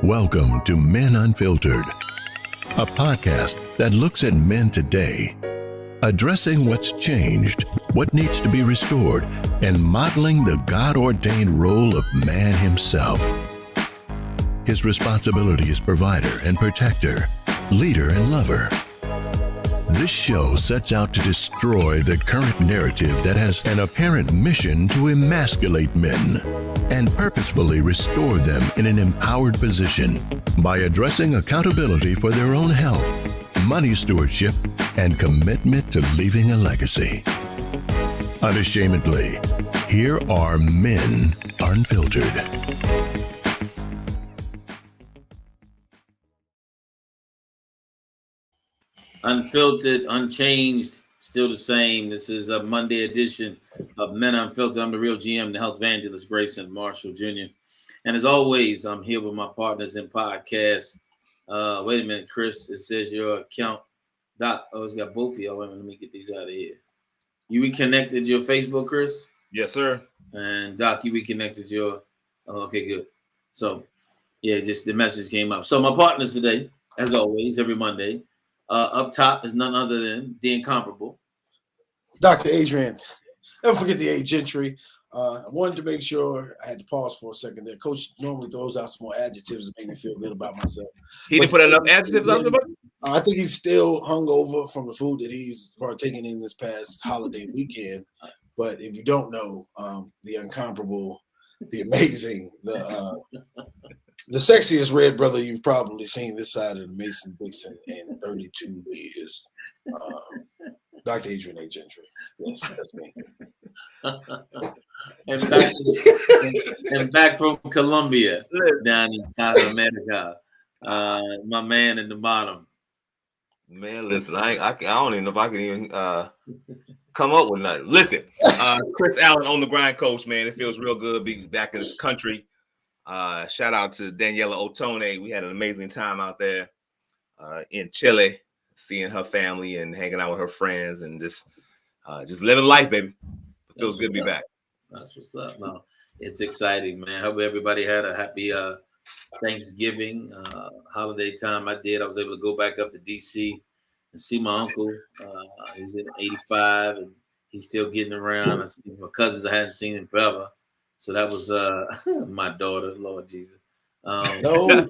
Welcome to Men Unfiltered, a podcast that looks at men today, addressing what's changed, what needs to be restored, and modeling the God-ordained role of man himself. His responsibility as provider and protector, leader and lover. This show sets out to destroy the current narrative that has an apparent mission to emasculate men and purposefully restore them in an empowered position by addressing accountability for their own health, money stewardship, and commitment to leaving a legacy. Unashamedly, here are Men Unfiltered. Unfiltered, unchanged, still the same. This is a Monday edition of Men Unfiltered. I'm the real GM, the health evangelist, Grayson Marshall Jr. And as always, I'm here with my partners in podcast. Wait a minute, Chris. It says your account. Doc, it's got both of y'all. Wait a minute, let me get these out of here. You reconnected your Facebook, Chris? Yes, sir. And Doc, you reconnected your. Oh, okay, good. So, yeah, just the message came up. So my partners today, as always, every Monday. Up top is none other than the incomparable Dr. Adrian. Never forget the A Gentry. I wanted to make sure I had to pause for a second there. Coach normally throws out some more adjectives to make me feel good about myself. He didn't put enough adjectives out there? I think he's still hungover from the food that he's partaking in this past holiday weekend. But if you don't know, the incomparable, the amazing, the sexiest red brother you've probably seen this side of the Mason-Dixon in 32 years. Dr. Adrian A. Gentry. Yes, that's me. and back from Colombia, down in South America. My man in the bottom. Man, listen, I don't even know if I can even come up with nothing. Listen, Chris Allen on the grind, coach, man. It feels real good being back in this country. Shout out to Daniela Otone. We had an amazing time out there in Chile, seeing her family and hanging out with her friends and just living life, baby. It feels good to be back. That's what's up. No, it's exciting, man. Hope everybody had a happy Thanksgiving holiday time. I did. I was able to go back up to DC and see my uncle. He's in 85 and he's still getting around. I see my cousins. I hadn't seen him forever. So that was my daughter, Lord Jesus. No,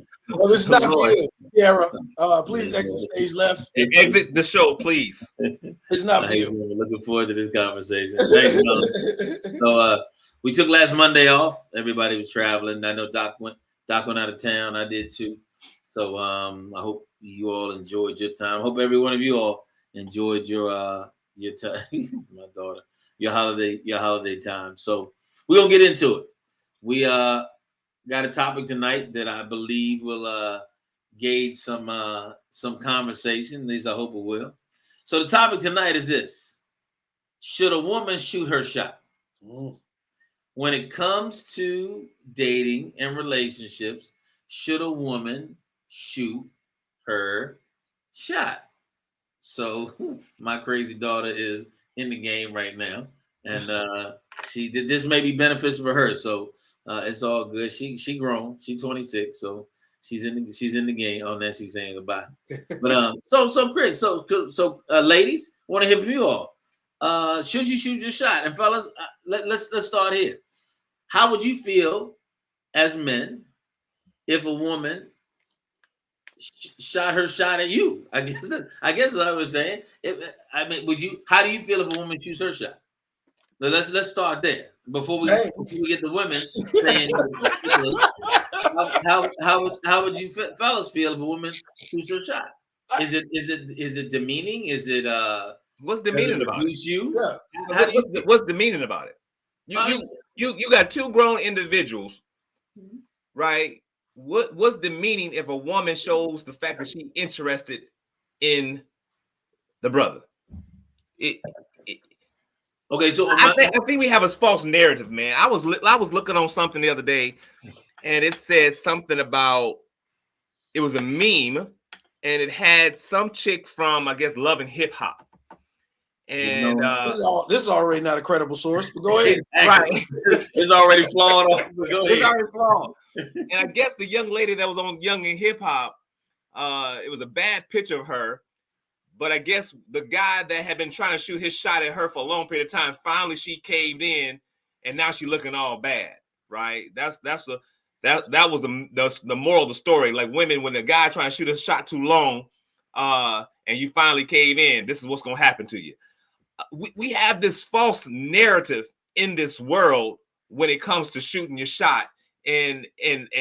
this is not for you, Kiara. Please exit stage left. Exit the show, please. It's not for you. Looking forward to this conversation. Thanks, so we took last Monday off. Everybody was traveling. I know Doc went out of town. I did too. So I hope you all enjoyed your time. I hope every one of you all enjoyed your time. My daughter, your holiday time. So we're gonna get into it. We got a topic tonight that I believe will gauge some conversation. At least I hope it will. So the topic tonight is this: should a woman shoot her shot? When it comes to dating and relationships, should a woman shoot her shot? So my crazy daughter is in the game right now, and she did. This may be beneficial for her, so it's all good. She grown. She's 26, so she's in the game. Oh, now she's saying goodbye. But so Chris, so ladies, want to hear from you all. Should you shoot your shot? And fellas, let's start here. How would you feel as men if a woman shot her shot at you? I guess that's what I was saying. How do you feel if a woman shoots her shot? Let's start there before we get the women saying how would you fellas feel if a woman shoots her shot? Is it demeaning? Is it what's demeaning about it? You? Yeah. What's demeaning about it? You got two grown individuals, right? What's demeaning if a woman shows the fact that she's interested in the brother? Okay, so I think we have a false narrative, man. I was looking on something the other day, and it said something about it was a meme, and it had some chick from, I guess, Love and Hip Hop, And this is already not a credible source, but go ahead. right. It's already flawed. Go It's ahead. already flawed. And I guess the young lady that was on Young and Hip Hop, it was a bad picture of her. But I guess the guy that had been trying to shoot his shot at her for a long period of time, finally she caved in, and now she's looking all bad, right? That was the moral of the story. Like women, when the guy trying to shoot a shot too long, and you finally cave in, this is what's gonna happen to you. We have this false narrative in this world when it comes to shooting your shot, and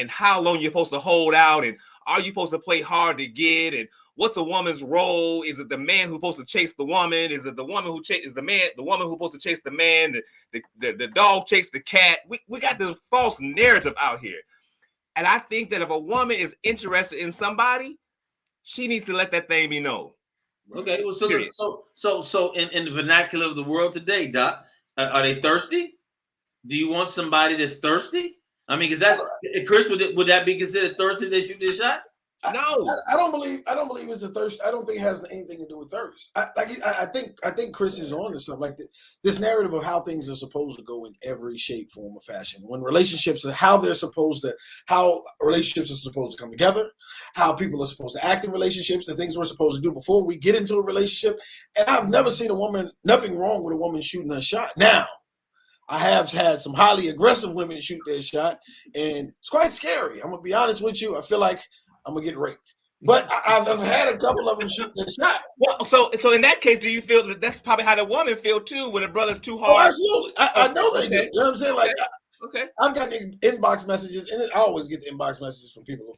how long you're supposed to hold out, and are you supposed to play hard to get, and what's a woman's role? Is it the man who's supposed to chase the woman? Is it the woman who chases the man? The woman who's supposed to chase the man? The dog chase the cat? We got this false narrative out here, and I think that if a woman is interested in somebody, she needs to let that thing be known. Okay, well, so in the vernacular of the world today, Doc, are they thirsty? Do you want somebody that's thirsty? I mean, because that's Chris. Would that be considered thirsty? They shoot this shot? No, I don't believe it's a thirst. I don't think it has anything to do with thirst. I think Chris is on to something like this narrative of how things are supposed to go in every shape, form, or fashion. When relationships are how relationships are supposed to come together, how people are supposed to act in relationships, the things we're supposed to do before we get into a relationship. And I've never seen nothing wrong with a woman shooting her shot. Now, I have had some highly aggressive women shoot their shot, and it's quite scary. I'm gonna be honest with you. I feel like I'm gonna get raped, but I've had a couple of them shoot their shot. Well, so in that case, do you feel that that's probably how the woman feel too when the brother's too hard? Oh, absolutely. I know they do. You know what I'm saying? Like, okay. I've got the inbox messages, and I always get the inbox messages from people.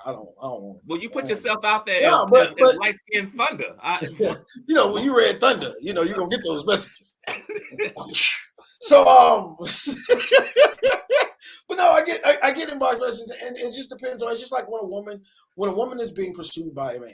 I don't want. Well, you put yourself out there but light skinned thunder. You know, when you read Thunder, you know you're gonna get those messages. So but no, I get inbox messages, and it just depends on. It's just like when a woman is being pursued by a man.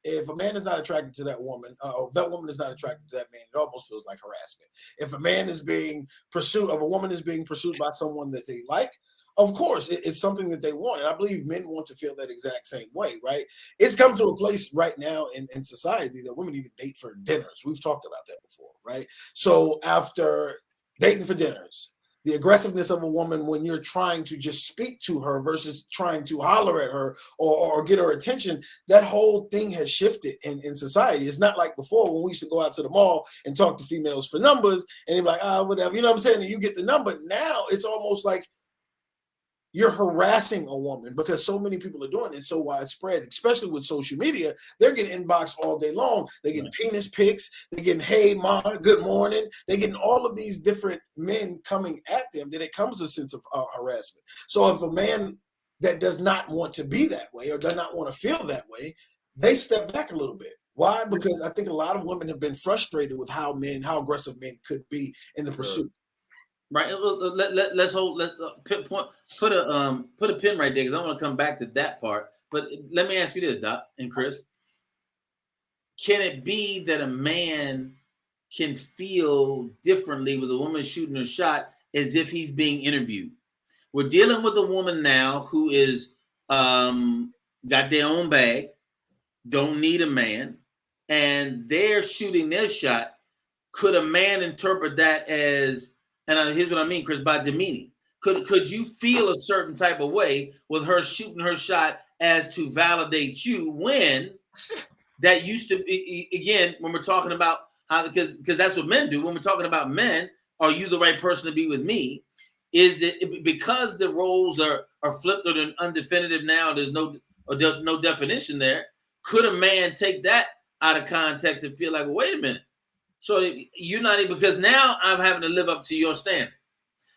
If a man is not attracted to that woman, or if that woman is not attracted to that man, it almost feels like harassment. If a man is being pursued, if a woman is being pursued by someone that they like, of course, it's something that they want. And I believe men want to feel that exact same way, right? It's come to a place right now in society that women even date for dinners. We've talked about that before, right? So after dating for dinners, the aggressiveness of a woman when you're trying to just speak to her versus trying to holler at her or get her attention, that whole thing has shifted in society. It's not like before when we used to go out to the mall and talk to females for numbers and they're like, whatever, you know what I'm saying? And you get the number. Now it's almost like you're harassing a woman because so many people are doing it. It's so widespread, especially with social media. They're getting inboxed all day long. They're getting penis pics. They're getting, hey, ma, good morning. They're getting all of these different men coming at them. Then it comes a sense of harassment. So if a man that does not want to be that way or does not want to feel that way, they step back a little bit. Why? Because I think a lot of women have been frustrated with how aggressive men could be in the pursuit. Right. Let's put a pin right there because I want to come back to that part. But let me ask you this, Doc and Chris: can it be that a man can feel differently with a woman shooting a shot as if he's being interviewed? We're dealing with a woman now who is got their own bag, don't need a man, and they're shooting their shot. Could a man interpret that as, and here's what I mean, Chris, by demeaning? Could you feel a certain type of way with her shooting her shot as to validate you when that used to be, again, when we're talking about how, because that's what men do. When we're talking about men, are you the right person to be with me? Is it because the roles are flipped or undefinitive now? There's no definition there. Could a man take that out of context and feel like, well, wait a minute? So you're not, because now I'm having to live up to your standard.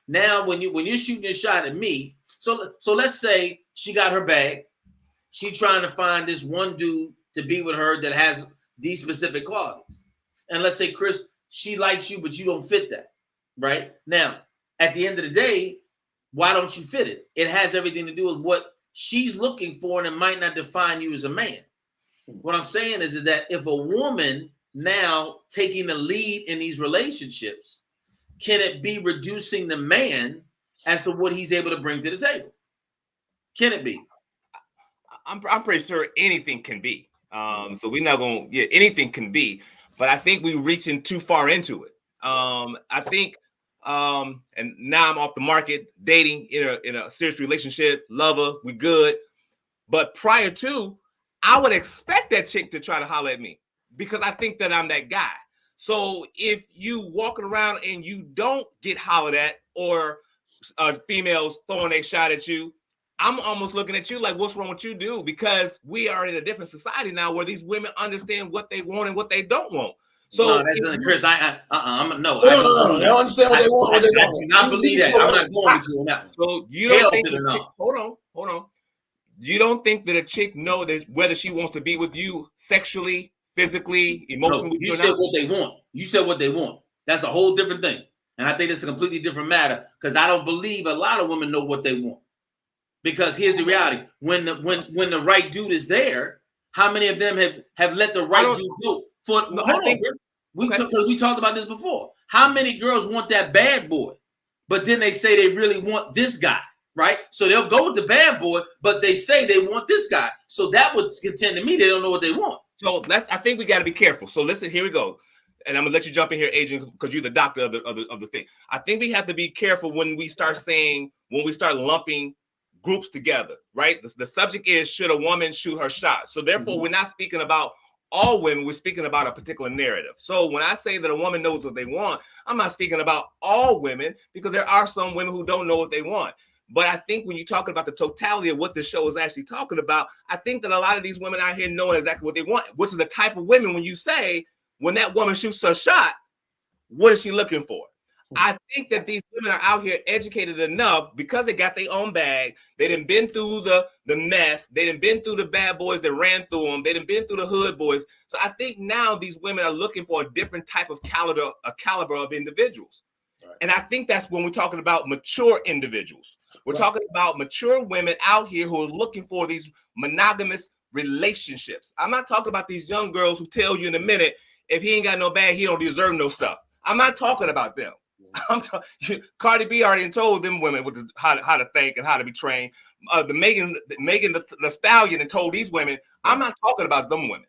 Now, when you're shooting a shot at me, so let's say she got her bag, she trying to find this one dude to be with her that has these specific qualities, and let's say, Chris, she likes you, but you don't fit that, right? Now, at the end of the day, why don't you fit it? It has everything to do with what she's looking for, and it might not define you as a man. What I'm saying is that if a woman now taking the lead in these relationships, can it be reducing the man as to what he's able to bring to the table? Can it be? I'm pretty sure anything can be. So we're not going. Yeah, anything can be. but I think we're reaching too far into it. I think, and now I'm off the market, dating in a serious relationship, lover, we good. But prior to, I would expect that chick to try to holler at me because I think that I'm that guy. So if you walking around and you don't get hollered at, or females throwing a shot at you, I'm almost looking at you like, what's wrong with you, dude? Because we are in a different society now where these women understand what they want and what they don't want. So no, that's Chris. I don't. They don't understand what they want. What they I want. do not believe that. I'm not going with you on that one. So you don't think that chick, hold on. You don't think that a chick know that whether she wants to be with you sexually, physically, emotionally? No, you said what they want. You said what they want. That's a whole different thing. And I think it's a completely different matter because I don't believe a lot of women know what they want. Because here's the reality: when the right dude is there, how many of them have let the right dude go? We talked about this before. How many girls want that bad boy, but then they say they really want this guy, right? So they'll go with the bad boy, but they say they want this guy. So that would contend to me they don't know what they want. So I think we got to be careful. So listen, here we go. And I'm gonna let you jump in here, Adrian, because you're the doctor of the thing. I think we have to be careful when we start lumping groups together, right? The subject is, should a woman shoot her shot? So therefore, we're not speaking about all women, we're speaking about a particular narrative. So when I say that a woman knows what they want, I'm not speaking about all women, because there are some women who don't know what they want. But I think when you're talking about the totality of what the show is actually talking about, I think that a lot of these women out here know exactly what they want, which is the type of women when you say, when that woman shoots her shot, what is she looking for? I think that these women are out here educated enough because they got their own bag. They done been through the mess. They done been through the bad boys that ran through them. They done been through the hood boys. So I think now these women are looking for a different type of caliber of individuals. Right. And I think that's when we're talking about mature individuals. We're talking about mature women out here who are looking for these monogamous relationships. I'm not talking about these young girls who tell you in a minute, if he ain't got no bag, he don't deserve no stuff. I'm not talking about them. Cardi B already told them women how to think and how to be trained. Megan the Stallion and told these women, I'm not talking about them women.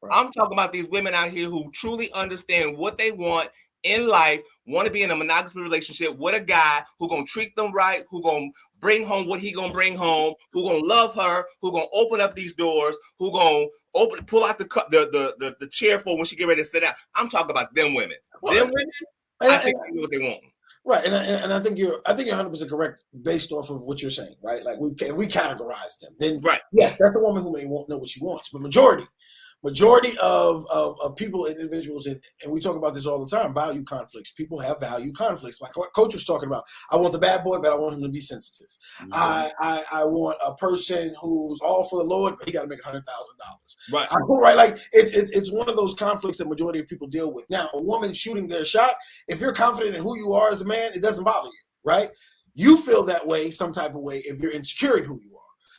Right. I'm talking about these women out here who truly understand what they want in life, want to be in a monogamous relationship with a guy who gonna treat them right, who gonna bring home what he gonna bring home, who gonna love her, who gonna open up these doors, who gonna pull out the chair for when she get ready to sit down. I'm talking about them women. Well, them women, I think they know what they want. Right, and I think you're 100% correct based off of what you're saying, right? Like we categorize them. Then right, yes, that's the woman who may won't know what she wants, but majority of people, individuals, and we talk about this all the time, value conflicts. People have value conflicts. Like what Coach was talking about. I want the bad boy, but I want him to be sensitive. Mm-hmm. I want a person who's all for the Lord, but he got to make $100,000. Right. Right. Like it's one of those conflicts that majority of people deal with. Now, a woman shooting their shot, if you're confident in who you are as a man, it doesn't bother you, right? You feel that way, some type of way, if you're insecure in who you are.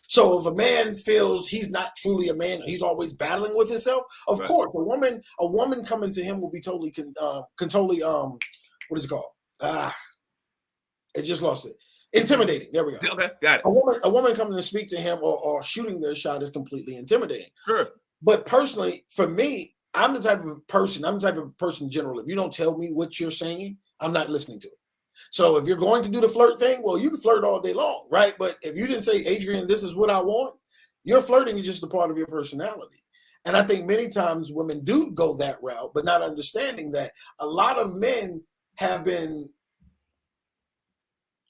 So if a man feels he's not truly a man, he's always battling with himself. Of right. course, a woman coming to him will be totally what is it called? It just lost it. Intimidating. There we go. Okay, got it. A woman coming to speak to him or shooting their shot is completely intimidating. Sure. But personally, for me, I'm the type of person in general. If you don't tell me what you're saying, I'm not listening to it. So if you're going to do the flirt thing, well, you can flirt all day long, right? But if you didn't say, Adrian, this is what I want, your flirting is just a part of your personality. And I think many times women do go that route, but not understanding that a lot of men have been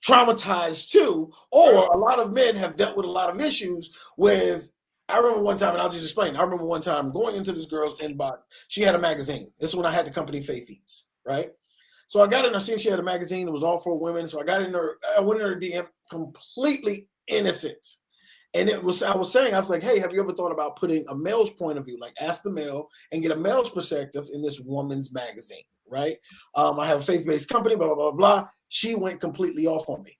traumatized too, or a lot of men have dealt with a lot of issues with, I remember one time, and I'll just explain. I remember one time going into this girl's inbox. She had a magazine. This is when I had the company Faith Eats, right? So I got in her, seen she had a magazine. It was all for women. So I went in her DM completely innocent. And I was like, hey, have you ever thought about putting a male's point of view? Like ask the male and get a male's perspective in this woman's magazine, right? I have a faith-based company, blah, blah, blah, blah. She went completely off on me.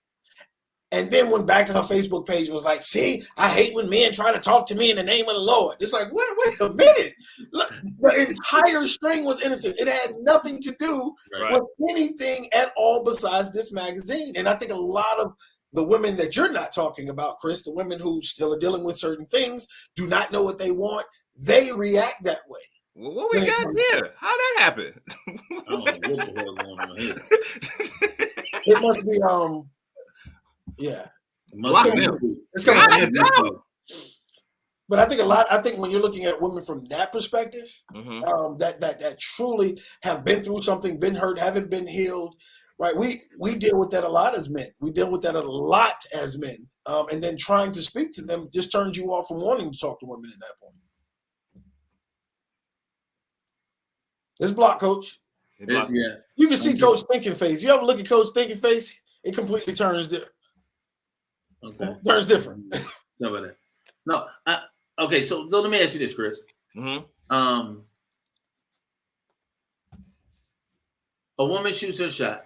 And then went back to her Facebook page and was like, see, I hate when men try to talk to me in the name of the Lord. It's like, wait a minute. Look, the entire string was innocent. It had nothing to do with anything at all besides this magazine. And I think a lot of the women that you're not talking about, Chris, the women who still are dealing with certain things, do not know what they want. They react that way. Well, what we got here? How that happen? I don't know what the hell going on here. It must be yeah. Block them. It's coming from God, YouTube. But I think when you're looking at women from that perspective, that truly have been through something, been hurt, haven't been healed, right? We deal with that a lot as men. We deal with that a lot as men. And then trying to speak to them just turns you off from wanting to talk to women at that point. It's block, Coach. Yeah. You can see Coach thinking face. You ever look at Coach thinking face? It completely turns different. Okay. Turns different. No, about that. No. Okay. So let me ask you this, Chris. A woman shoots her shot.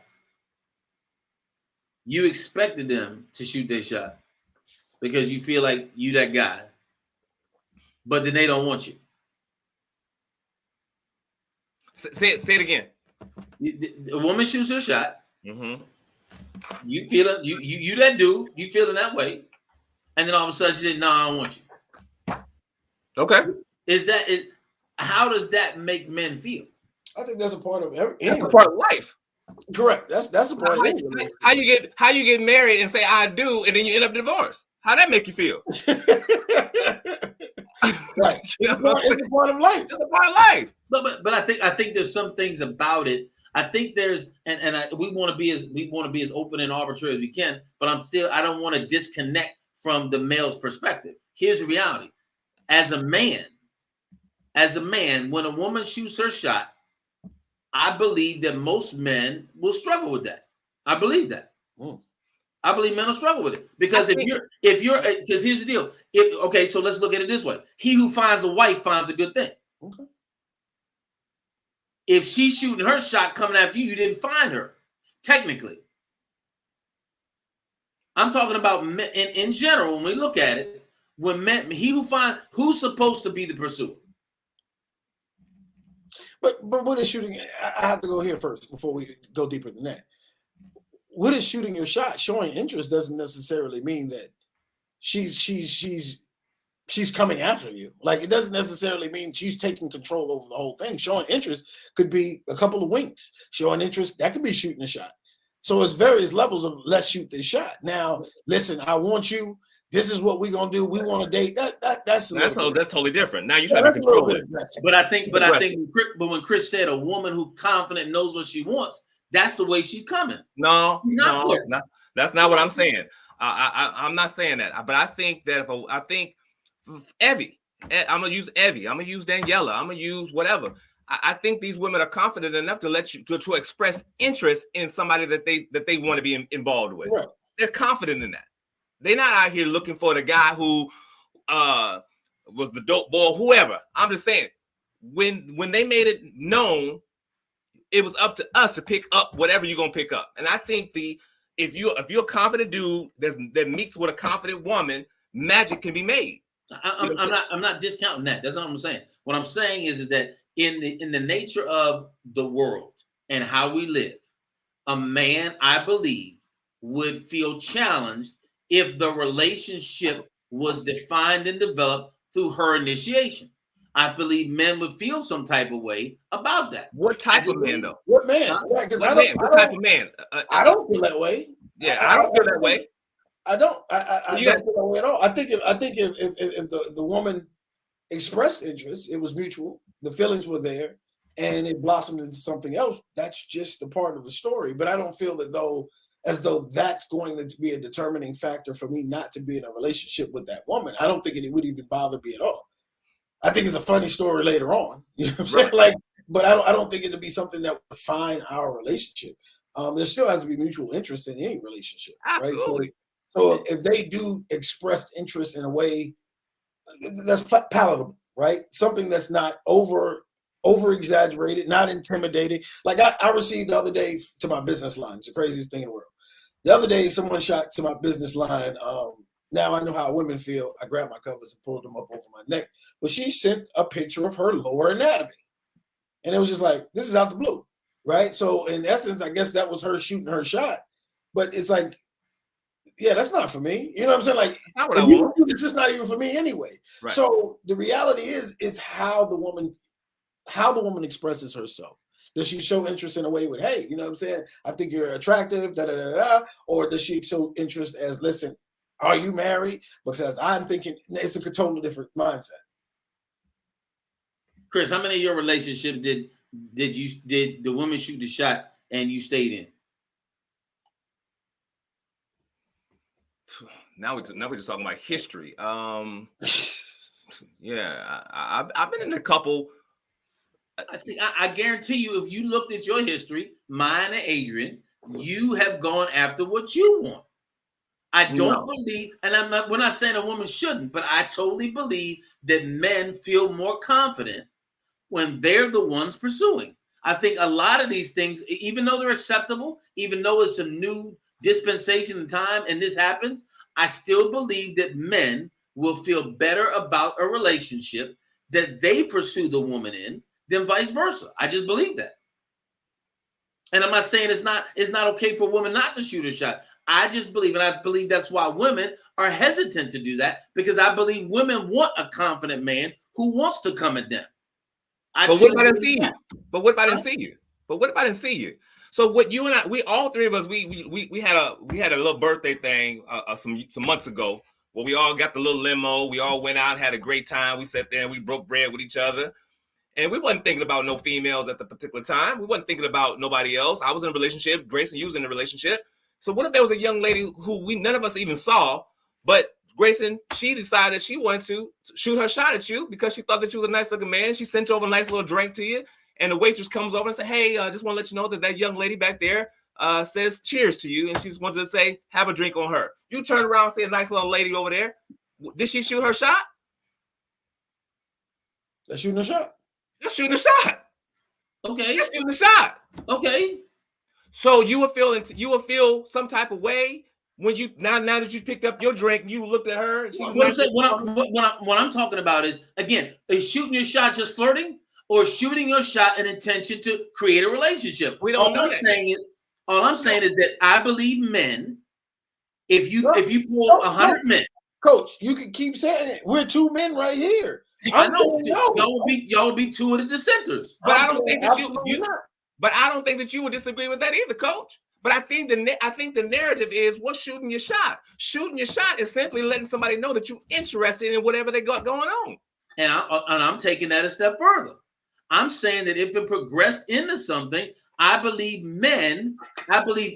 You expected them to shoot their shot because you feel like you that guy, but then they don't want you. Say it again. A woman shoots her shot. You feel it. You that dude. You feeling that way, and then all of a sudden she said, "No, I don't want you." Okay. Is that it? How does that make men feel? I think that's a part of That's a part of life. Correct. That's a part of it. How you get married and say I do, and then you end up divorced? How that make you feel? Right. It's a part of life. It's a part of life. But I think there's some things about it. I think there's we want to be as open and arbitrary as we can. But I don't want to disconnect from the male's perspective. Here's the reality: as a man, when a woman shoots her shot, I believe that most men will struggle with that. I believe that. I believe men will struggle with it because because here's the deal. So let's look at it this way: he who finds a wife finds a good thing. Okay. If she's shooting her shot coming after you, you didn't find her. Technically, I'm talking about men, in general. When we look at it, when men, who's supposed to be the pursuer. But what is shooting? I have to go here first before we go deeper than that. What is shooting your shot? Showing interest doesn't necessarily mean that she's coming after you. Like, it doesn't necessarily mean she's taking control over the whole thing. Showing interest could be a couple of winks. Showing interest, that could be shooting a shot. So it's various levels of let's shoot this shot. Now, listen, I want you. This is what we're gonna do. We want to date. That's totally different. Now you're trying to control it. But I think when Chris said a woman who confident knows what she wants, that's the way she's coming. No, that's not what I'm saying. I'm not saying that. But I think that I think Evie, I'm gonna use Evie. I'm gonna use Daniela. I'm gonna use whatever. I think these women are confident enough to let you to express interest in somebody that they want to be involved with. Right. They're confident in that. They're not out here looking for the guy who was the dope boy, whoever. I'm just saying, when they made it known, it was up to us to pick up whatever you're gonna pick up. And I think if you're a confident dude that meets with a confident woman, magic can be made. I'm not discounting that. That's not what I'm saying. What I'm saying is that in the nature of the world and how we live, a man, I believe, would feel challenged if the relationship was defined and developed through her initiation. I believe men would feel some type of way about that. What type of man, though? What man? What type of man? I don't feel that way. Yeah, I don't feel that way. I don't. I don't feel that way at all. I think if the woman expressed interest, it was mutual. The feelings were there, and it blossomed into something else. That's just a part of the story. But I don't feel as though that's going to be a determining factor for me not to be in a relationship with that woman. I don't think it would even bother me at all. I think it's a funny story later on. You know what I'm saying? Like, but I don't think it'd be something that would define our relationship. There still has to be mutual interest in any relationship, absolutely. Right? So if they do express interest in a way that's palatable, right? Something that's not over exaggerated, not intimidating. Like I received the other day to my business line. It's the craziest thing in the world. The other day, someone shot to my business line. Now I know how women feel. I grabbed my covers and pulled them up over my neck. But she sent a picture of her lower anatomy. And it was just like, this is out the blue, right? So in essence, I guess that was her shooting her shot. But it's like, yeah, that's not for me. You know what I'm saying? Like, not what I want. It's just not even for me anyway. Right. So the reality is, it's how the woman how the woman expresses herself. Does she show interest in a way with, hey, you know what I'm saying? I think you're attractive, da da da da, or does she show interest as, listen, are you married? Because I'm thinking it's a totally different mindset. Chris, how many of your relationships did the woman shoot the shot and you stayed in? Now we're just talking about history. Yeah, I've been in a couple. I guarantee you, if you looked at your history, mine and Adrian's, you have gone after what you want. I don't believe, and we're not saying a woman shouldn't, but I totally believe that men feel more confident when they're the ones pursuing. I think a lot of these things, even though they're acceptable, even though it's a new dispensation in time and this happens, I still believe that men will feel better about a relationship that they pursue the woman in than vice versa. I just believe that. And I'm not saying it's not okay for a woman not to shoot a shot. I just believe, and I believe that's why women are hesitant to do that, because I believe women want a confident man who wants to come at them. But what if I didn't see you? But what if I didn't see you? But what if I didn't see you? So what you and I, we all three of us, we had a little birthday thing some months ago where we all got the little limo. We all went out, had a great time. We sat there and we broke bread with each other. And we wasn't thinking about no females at the particular time. We wasn't thinking about nobody else. I was in a relationship. Grayson, you was in a relationship. So what if there was a young lady who none of us even saw, but Grayson, she decided she wanted to shoot her shot at you because she thought that you was a nice looking man. She sent over a nice little drink to you. And the waitress comes over and says, hey, I just want to let you know that young lady back there says cheers to you. And she just wanted to say, have a drink on her. You turn around and see a nice little lady over there. Did she shoot her shot? They're shooting a shot. You're shooting a shot. Okay. You're shooting a shot. Okay. So you will feel some type of way when you now that you picked up your drink, you looked at her. What I'm talking about is, again, is shooting your shot just flirting, or shooting your shot an intention to create a relationship? We don't know All I'm saying is that I believe men. If you pull 100 men, Coach, you can keep saying it. We're two men right here. I know y'all will be two of the dissenters. But I don't think that But I don't think that you would disagree with that either, Coach. But I think the narrative is, what's shooting your shot? Shooting your shot is simply letting somebody know that you're interested in whatever they got going on. And I'm taking that a step further. I'm saying that if it progressed into something, I believe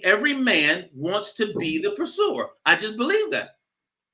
every man wants to be the pursuer. I just believe that.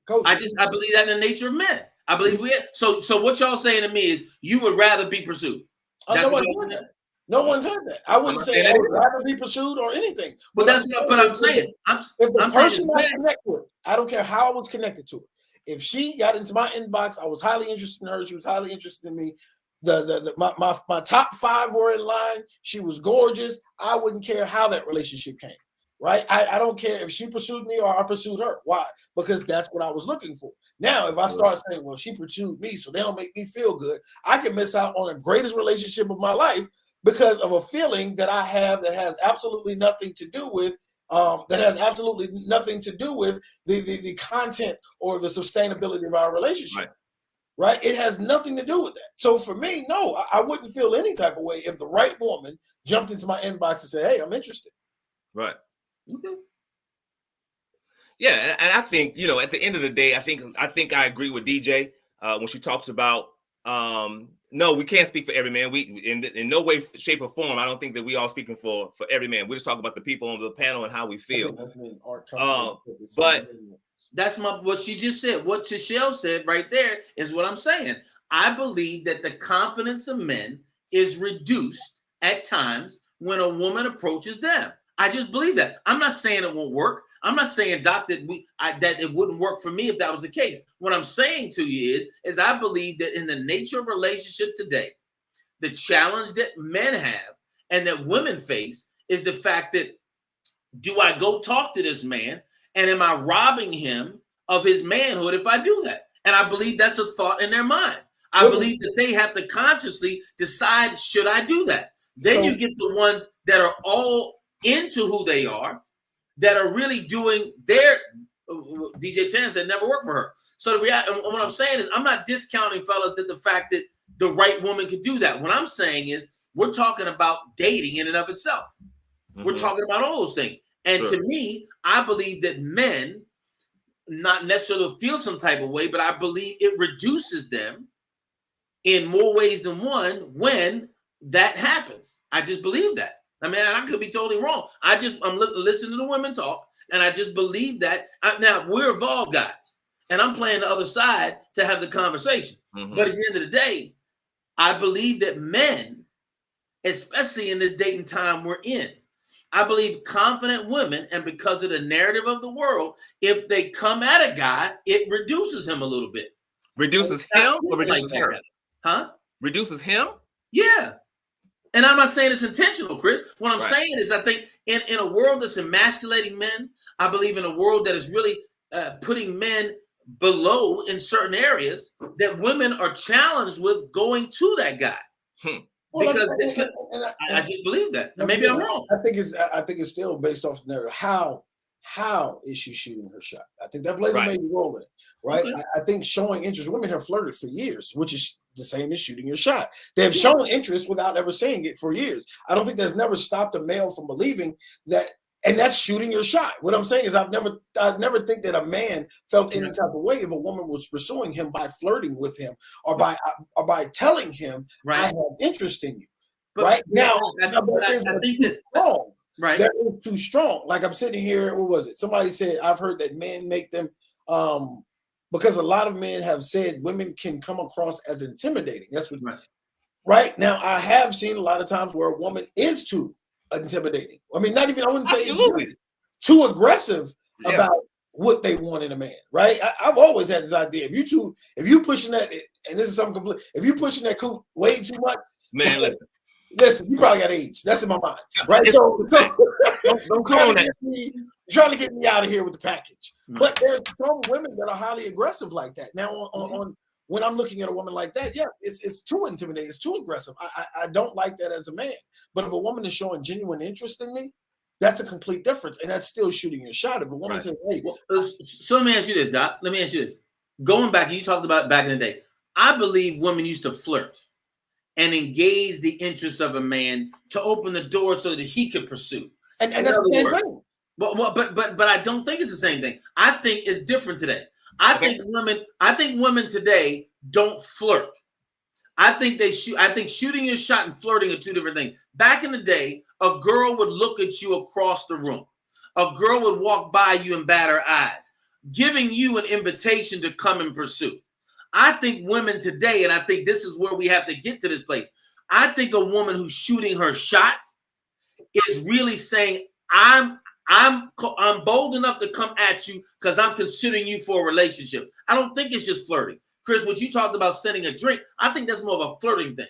Coach, I believe that in the nature of men. I believe so what y'all saying to me is you would rather be pursued. No one's said that. I wouldn't say I would rather be pursued or anything. But that's what I'm saying. If the person I connect with, I don't care how I was connected to her. If she got into my inbox, I was highly interested in her. She was highly interested in me. My top 5 were in line. She was gorgeous. I wouldn't care how that relationship came. Right? I don't care if she pursued me or I pursued her. Why? Because that's what I was looking for. Now, if I start saying, well, she pursued me, so they don't make me feel good, I can miss out on the greatest relationship of my life because of a feeling that I have that has absolutely nothing to do with the content or the sustainability of our relationship. Right? It has nothing to do with that. So for me, no, I wouldn't feel any type of way if the right woman jumped into my inbox and said, hey, I'm interested. Right. Okay. Yeah, and I think, at the end of the day, I think I agree with DJ when she talks about no, we can't speak for every man. We in no way, shape, or form. I don't think that we all speaking for every man. We're just talking about the people on the panel and how we feel. But that's what she just said. What Shishelle said right there is what I'm saying. I believe that the confidence of men is reduced at times when a woman approaches them. I just believe that. I'm not saying it won't work. I'm not saying, Doc, that it wouldn't work for me if that was the case. What I'm saying to you is I believe that in the nature of relationships today, the challenge that men have and that women face is the fact that, do I go talk to this man, and am I robbing him of his manhood if I do that? And I believe that's a thought in their mind. I believe that they have to consciously decide, should I do that? Then you get the ones that are all into who they are, that are really doing their, DJ Tan said never worked for her. So the reality, what I'm saying is, I'm not discounting, fellas, that the fact that the right woman could do that. What I'm saying is we're talking about dating in and of itself. We're talking about all those things. And to me, I believe that men not necessarily feel some type of way, but I believe it reduces them in more ways than one when that happens. I just believe that. I mean, I could be totally wrong. I'm listening to the women talk, and I just believe that. Now, we're evolved guys, and I'm playing the other side to have the conversation. But at the end of the day, I believe that men, especially in this dating time we're in, I believe confident women, and because of the narrative of the world, if they come at a guy, it reduces him a little bit. Reduces him or reduces like her? Huh? Reduces him? Yeah. And I'm not saying it's intentional, Chris. What I'm saying is I think in a world that's emasculating men, I believe in a world that is really putting men below in certain areas, that women are challenged with going to that guy. Well, Because I just believe that. And maybe I'm wrong. I think it's still based off the narrative. How is she shooting her shot? I think that plays a major role in it, right? Okay. I think showing interest. Women have flirted for years, which is the same as shooting your shot. They have shown interest without ever saying it for years. I don't think that's never stopped a male from believing that, and that's shooting your shot. What I'm saying is I never think that a man felt any type of way if a woman was pursuing him by flirting with him or by telling him, I have interest in you. But now, I think this wrong. Right. That is too strong. Like I'm sitting here, what was it? Somebody said, I've heard that men make them, because a lot of men have said women can come across as intimidating. That's what, right? Now, I have seen a lot of times where a woman is too intimidating. I mean, not even, I wouldn't say too aggressive about what they want in a man, right? I've always had this idea. If you pushing that, and this is something complete, if you pushing that coot way too much, man, listen, you probably got AIDS. That's in my mind, right? So don't trying to get me out of here with the package. But there's some women that are highly aggressive like that. Now, on when I'm looking at a woman like that, it's too intimidating. It's too aggressive. I don't like that as a man. But if a woman is showing genuine interest in me, that's a complete difference, and that's still shooting your shot. If a woman says, "Hey," so let me ask you this, Doc. Let me ask you this. Going back, you talked about back in the day. I believe women used to flirt and engage the interests of a man to open the door so that he could pursue. And that's the same thing. But I don't think it's the same thing. I think it's different today. I think women today don't flirt. I think shooting your shot and flirting are two different things. Back in the day, a girl would look at you across the room. A girl would walk by you and bat her eyes, giving you an invitation to come and pursue. I think women today, and I think this is where we have to get to this place. I think a woman who's shooting her shot is really saying, I'm bold enough to come at you because I'm considering you for a relationship. I don't think it's just flirting. Chris, what you talked about sending a drink, I think that's more of a flirting thing.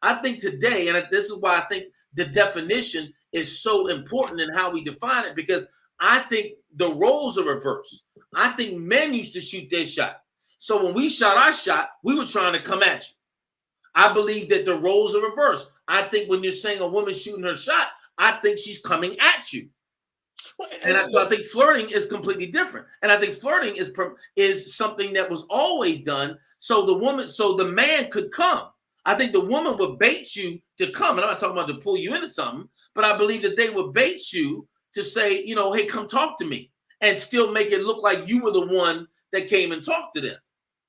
I think today, and this is why I think the definition is so important in how we define it, because I think the roles are reversed. I think men used to shoot their shot. So when we shot our shot, we were trying to come at you. I believe that the roles are reversed. I think when you're saying a woman shooting her shot, I think she's coming at you. And so I think flirting is completely different. And I think flirting is something that was always done so the man could come. I think the woman would bait you to come. And I'm not talking about to pull you into something, but I believe that they would bait you to say, hey, come talk to me, and still make it look like you were the one that came and talked to them.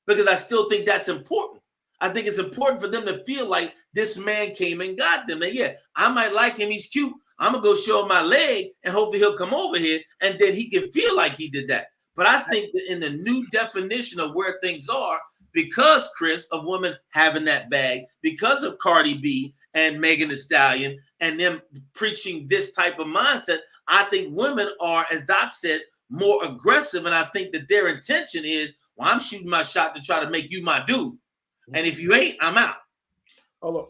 Because I still think that's important. I think it's important for them to feel like this man came and got them. That, I might like him. He's cute. I'm going to go show him my leg and hopefully he'll come over here and then he can feel like he did that. But I think that in the new definition of where things are, because, Chris, of women having that bag, because of Cardi B and Megan Thee Stallion and them preaching this type of mindset, I think women are, as Doc said, more aggressive. And I think that their intention is, well, I'm shooting my shot to try to make you my dude. And if you ain't, I'm out. Hold on.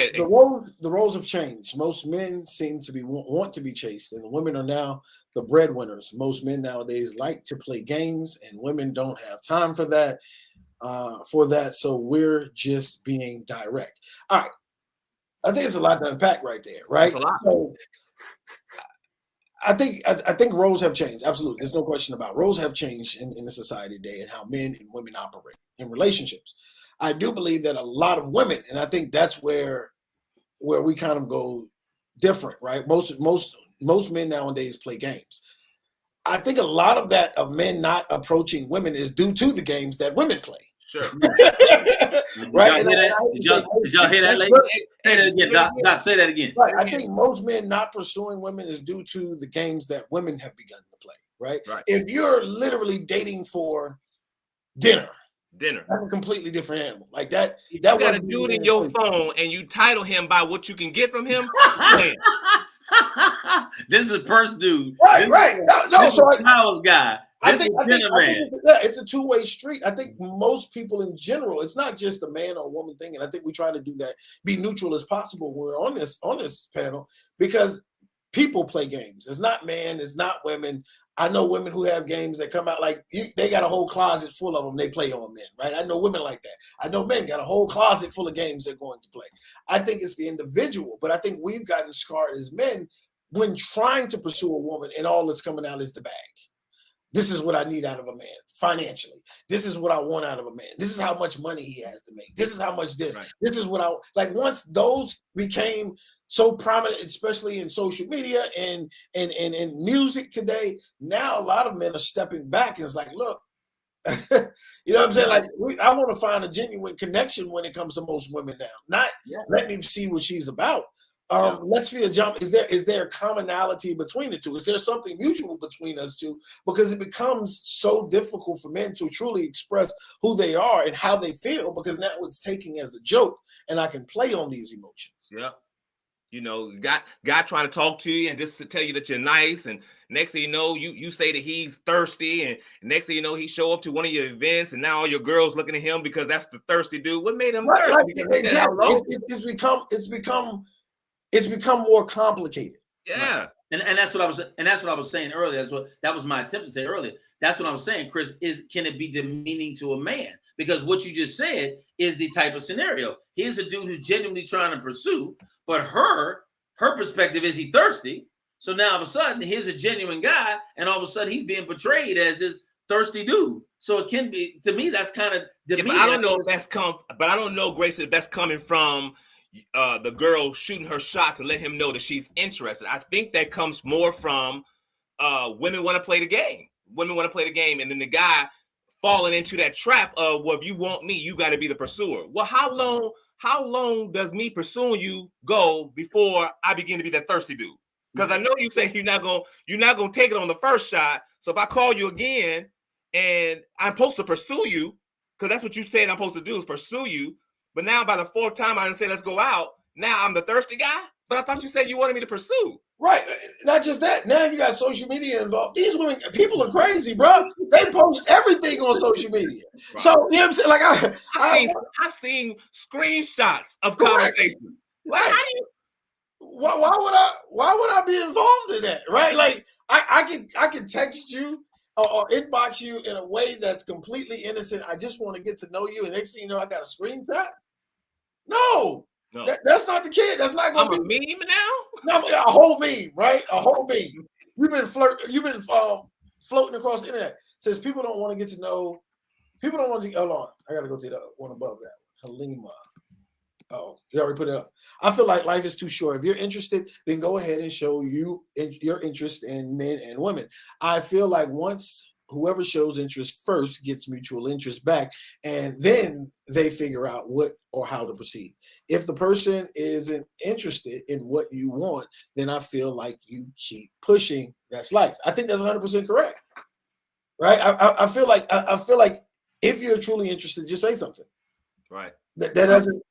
The roles have changed. Most men seem to want to be chased, and the women are now the breadwinners. Most men nowadays like to play games, and women don't have time for that. So we're just being direct. All right. I think it's a lot to unpack right there, right? That's a lot. So I think roles have changed. Absolutely. There's no question about it. Roles have changed in the society today and how men and women operate in relationships. I do believe that a lot of women, and I think that's where we kind of go different, right? Most men nowadays play games. I think a lot of that of men not approaching women is due to the games that women play. Sure. Right? Did y'all hear that, lady? Say that again, Doc. Say that again. Right. I think most men not pursuing women is due to the games that women have begun to play. Right. If you're literally dating for dinner, that's a completely different animal. Like that. You got a dude in your phone and you title him by what you can get from him. This is the first dude. Right. No. So Powers guy. I think it's a two-way street. I think most people in general, it's not just a man or woman thing, and I think we try to do that, be neutral as possible when we're on this panel, because people play games. It's not men, it's not women. I know women who have games that come out like they got a whole closet full of them. They play on men, right? I know women like that. I know men got a whole closet full of games they're going to play. I think it's the individual, but I think we've gotten scarred as men when trying to pursue a woman and all that's coming out is the bag. This is what I need out of a man financially. This is what I want out of a man. This is how much money he has to make. This is how much this. Right. This is what I like. Once those became so prominent, especially in social media and music today, now a lot of men are stepping back and it's like, look, you know what I'm saying? Like, I want to find a genuine connection when it comes to most women now. Not let me see what she's about. Let's feel jump. Is there a commonality between the two? Is there something mutual between us two? Because it becomes so difficult for men to truly express who they are and how they feel, because now it's taken as a joke and I can play on these emotions. Yeah. You know, guy trying to talk to you and just to tell you that you're nice, and next thing you know, you say that he's thirsty, and next thing you know, he show up to one of your events, and now all your girls looking at him because that's the thirsty dude. What made him thirsty? It's become more complicated. Yeah. Right. And that's what I was saying earlier. That was my attempt to say earlier. That's what I was saying, Chris, can it be demeaning to a man? Because what you just said is the type of scenario. Here's a dude who's genuinely trying to pursue, but her perspective is he thirsty. So now all of a sudden, here's a genuine guy, and all of a sudden he's being portrayed as this thirsty dude. So it can be, to me, that's kind of demeaning. But I don't know, Grace, if that's coming from the girl shooting her shot to let him know that she's interested. I think that comes more from women want to play the game. Women want to play the game, and then the guy falling into that trap of, well, if you want me, you got to be the pursuer. Well, how long does me pursuing you go before I begin to be that thirsty dude? Because I know you say you're not gonna take it on the first shot. So if I call you again and I'm supposed to pursue you, because that's what you said I'm supposed to do is pursue you. But now by the fourth time I didn't say let's go out, now I'm the thirsty guy. But I thought you said you wanted me to pursue. Right. Not just that. Now you got social media involved. These women, people are crazy, bro. They post everything on social media. Right. So, you know what I'm saying? Like I've seen screenshots of conversations. Right. Why would I be involved in that? Right? Like I can text you or inbox you in a way that's completely innocent. I just want to get to know you, and next thing you know, I got a screenshot. No. That's not the kid. That's not going to be a meme now. No, a whole meme, right? A whole meme. You've been floating across the internet. Says people don't want to get to know. People don't want to. Hold on, I got to go to the one above that. Halima. Oh, you already put it up. I feel like life is too short. If you're interested, then go ahead and show your interest in men and women. I feel like once whoever shows interest first gets mutual interest back, and then they figure out what or how to proceed. If the person isn't interested in what you want, then I feel like you keep pushing. That's life. I think that's 100% correct. Right? I feel like if you're truly interested, just say something. Right. That doesn't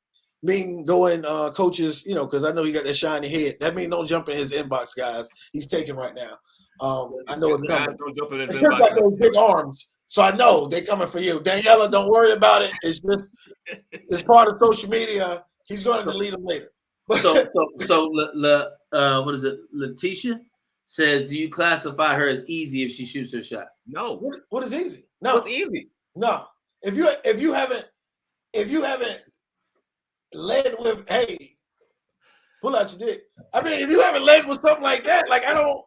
mean going coaches, because I know you got that shiny head. That means don't jump in his inbox, guys. He's taken right now. I know it's coming. Don't jump in his inbox. Like those big arms, so I know they're coming for you. Daniela, don't worry about it. It's just it's part of social media. He's going to delete them later. So what is it? Letitia says, do you classify her as easy if she shoots her shot? No. What is easy? No. What's easy? No. If you haven't led with, hey, Pull out your dick. I mean, if you haven't led with something like that, like I don't.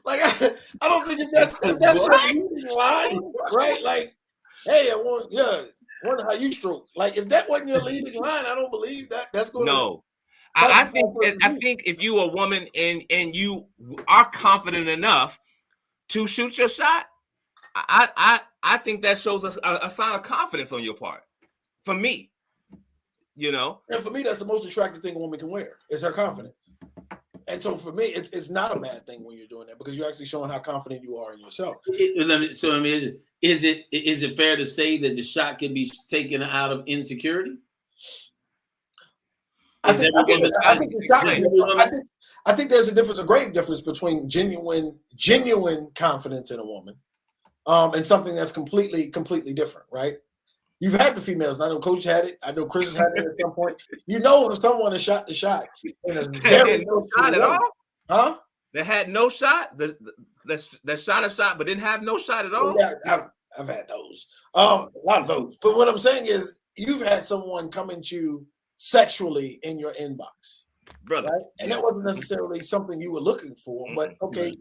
Like I don't think if that's your leading line, right? Like, hey, I wonder how you stroke. Like, if that wasn't your leading line, I don't believe that that's going to. No. I think if you a woman and you are confident enough to shoot your shot, I think that shows us a sign of confidence on your part. For me, you know. And for me, that's the most attractive thing a woman can wear is her confidence. And so for me, it's not a bad thing when you're doing that because you're actually showing how confident you are in yourself. Is it fair to say that the shot can be taken out of insecurity? I think there's a great difference between genuine confidence in a woman, and something that's completely different, right? You've had the females. I know Coach had it. I know Chris has had it at some point. You know, if someone has shot the shot, and had no shot at all, huh? They had no shot. That shot a shot, but didn't have no shot at all. Yeah, I've had those. A lot of those. But what I'm saying is, you've had someone come at you sexually in your inbox, brother, right? And that wasn't necessarily something you were looking for, but okay,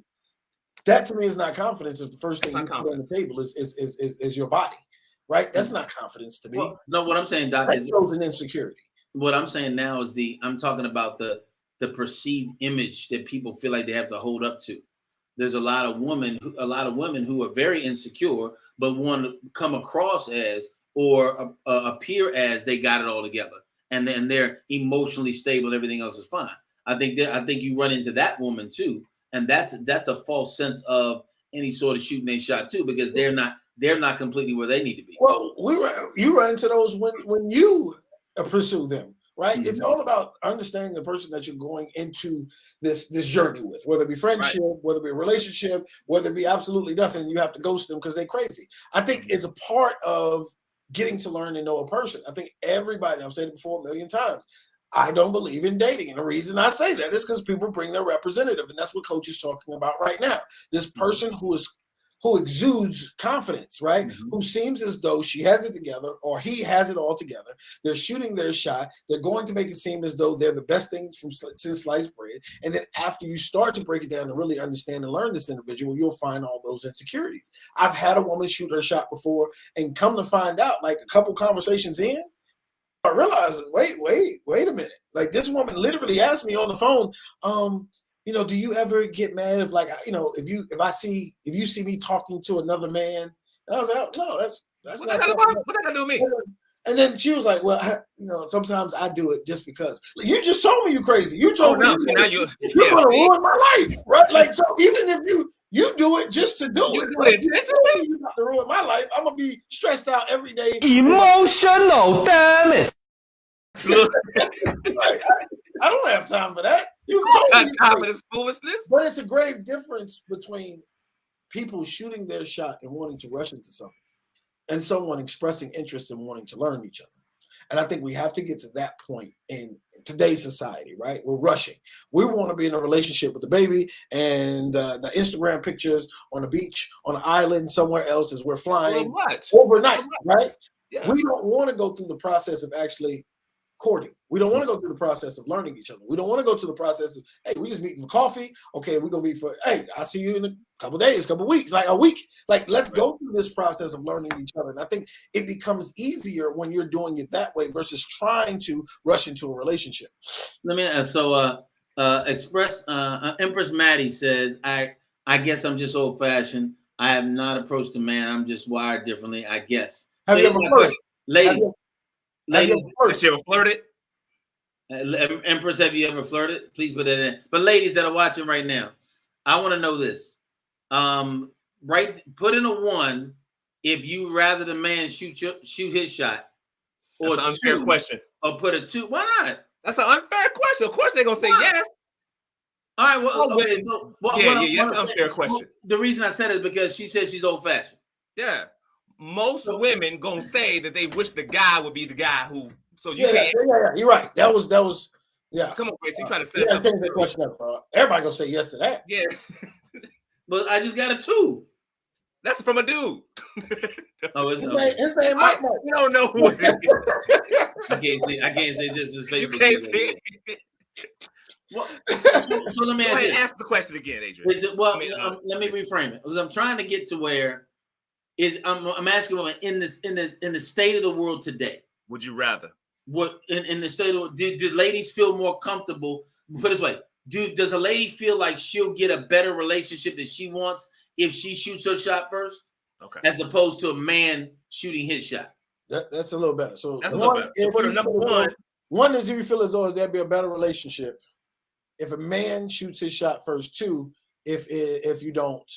that to me is not confidence. If the first thing you put on the table is your body, right? That's not confidence to me. Well, no, what I'm saying, Doc, is an insecurity. What I'm saying now is I'm talking about the perceived image that people feel like they have to hold up to. There's a lot of women who are very insecure, but want to come across as or appear as they got it all together. And then they're emotionally stable. Everything else is fine. I think you run into that woman too, and that's a false sense of any sort of shooting a shot too, because they're not completely where they need to be. Well, you run into those when you pursue them, right? Mm-hmm. It's all about understanding the person that you're going into this journey with, whether it be friendship, right, whether it be a relationship, whether it be absolutely nothing. You have to ghost them because they're crazy. I think it's a part of getting to learn and know a person. I think everybody, I've said it before a million times, I don't believe in dating. And the reason I say that is because people bring their representative. And that's what Coach is talking about right now. This person who exudes confidence, right? Mm-hmm. Who seems as though she has it together or he has it all together. They're shooting their shot. They're going to make it seem as though they're the best things since sliced bread. And then after you start to break it down and really understand and learn this individual, you'll find all those insecurities. I've had a woman shoot her shot before and come to find out, like a couple conversations in, I realized, wait a minute. Like this woman literally asked me on the phone, do you ever get mad if if you see me talking to another man? And I was like, no, that's not what that got to do with me. And then she was like, well, sometimes I do it just because. You just told me you crazy. You told me you're gonna ruin my life, right? Like, so even if you do it just to do it, intentionally, you're about to ruin my life. I'm gonna be stressed out every day. Emotional, damn it. I don't have time for that. You've told me time for this foolishness. But it's a grave difference between people shooting their shot and wanting to rush into something, and someone expressing interest and wanting to learn each other. And I think we have to get to that point in today's society, right? We're rushing. We want to be in a relationship with the baby and the Instagram pictures on the beach, on an island, somewhere else as we're flying overnight, right? Yeah. We don't want to go through the process of actually courting. We don't want to go through the process of learning each other. We don't want to go through the process of, hey, we just meeting for coffee. Okay, we're going to meet for, hey, I'll see you in a couple of days, couple of weeks, like a week. Like, let's go through this process of learning each other. And I think it becomes easier when you're doing it that way versus trying to rush into a relationship. Let me ask, Empress Maddie says, I guess I'm just old fashioned. I have not approached a man. I'm just wired differently, I guess. Have you ever flirted? Ladies, have you ever flirted? Empress, have you ever flirted? Please put that in. But ladies that are watching right now, I want to know this. Put in a 1 if you rather the man shoot his shot. Or that's an unfair question. Or put a 2. Why not? That's an unfair question. Of course they're gonna say yes. All right. Well, okay. So that's an unfair question. The reason I said it is because she said she's old fashioned. Yeah. Most women gonna say that they wish the guy would be the guy who. So you can't. Yeah, you're right. That was. Yeah. Come on, Grace. You trying to set something. Change that question up, bro. Everybody gonna say yes to that. Yeah. But I just got a 2. That's from a dude. Oh, is His it? Okay. name Mike. You don't know who it is. I can't say just his You Facebook. can't see it. Well, so let me Go ask ahead, you. ask the question again, Adrian. Is it well? I mean, Let me reframe it. Because I'm trying to get to where is I'm asking about in the state of the world today. Would you rather? What in the state of do ladies feel more comfortable? Put it this way: does a lady feel like she'll get a better relationship that she wants if she shoots her shot first, Okay. as opposed to a man shooting his shot? That's a little better. So That's a little better. So for the number one is if you feel as though there'd be a better relationship if a man shoots his shot first. Two, if you don't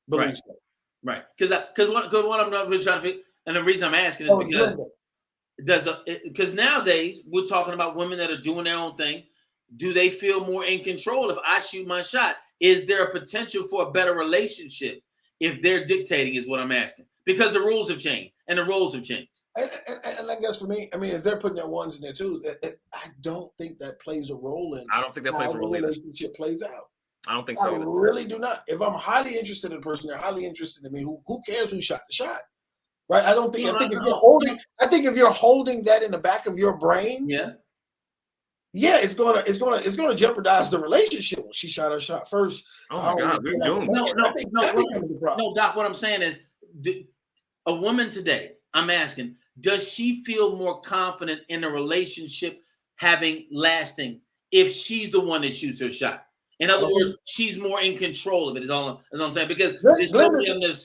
believe Right. so. Right. Because what I'm not really trying to figure, and the reason I'm asking is because nowadays we're talking about women that are doing their own thing. Do they feel more in control if I shoot my shot? Is there a potential for a better relationship if they're dictating? Is what I'm asking, because the rules have changed and the roles have changed. And I guess for me, I mean, as they're putting their ones and their twos, I don't think that plays a role in. I don't think that plays a role the either. relationship plays out. I don't think I so either. really do not. If I'm highly interested in a person, they're highly interested in me. Who cares who shot the shot? Right? I don't think. I think if you're holding that in the back of your brain, it's gonna jeopardize the relationship. Well, she shot her shot first. Oh my God, we're doomed. No, Doc. What I'm saying is, a woman today, I'm asking, does she feel more confident in a relationship having lasting if she's the one that shoots her shot? In other words, she's more in control of it. Is all I'm saying, because there's so many of them that have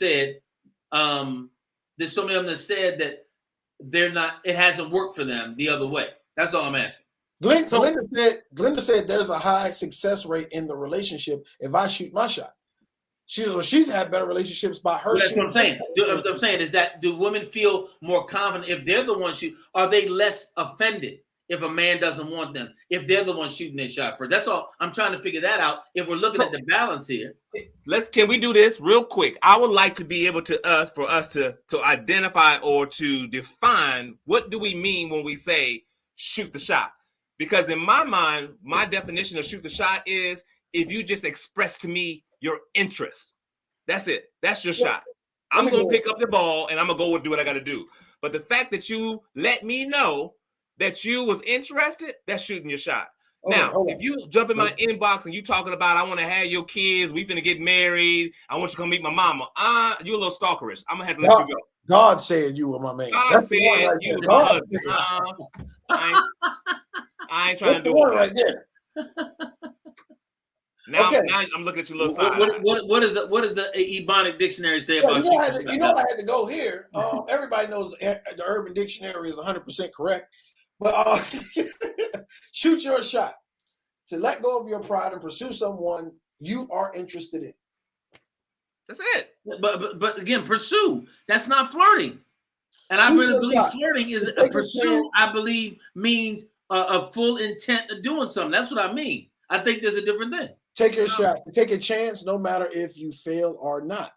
said, that they're not. It hasn't worked for them the other way. That's all I'm asking. Glenda said there's a high success rate in the relationship if I shoot my shot. She's had better relationships by her. Well, that's what I'm saying. What I'm saying is that do women feel more confident if they're the ones shoot? Are they less offended if a man doesn't want them? If they're the ones shooting their shot first? That's all. I'm trying to figure that out. If we're looking at the balance here, Can we do this real quick? I would like to be able for us to identify or to define what do we mean when we say shoot the shot. Because in my mind, my definition of shoot the shot is if you just express to me your interest. That's it. That's your shot. I'm going to pick up the ball and I'm going to go and do what I got to do. But the fact that you let me know that you was interested, that's shooting your shot. If you jump in my inbox and you talking about, I want to have your kids, we finna get married, I want you to come meet my mama. You a little stalkerish. I'm going to have to let you go. God said you were my man. God said you were my husband. I ain't trying to do it right there. Now I'm looking at your little side. What does the Ebonic dictionary say about I had to go here. Everybody knows the Urban Dictionary is 100% correct. But shoot your shot. To let go of your pride and pursue someone you are interested in. That's it. But again, pursue. That's not flirting. And I really believe flirting is a pursue. I believe means a full intent of doing something. That's what I mean. I think there's a different thing. Take your shot. Take a chance, no matter if you fail or not.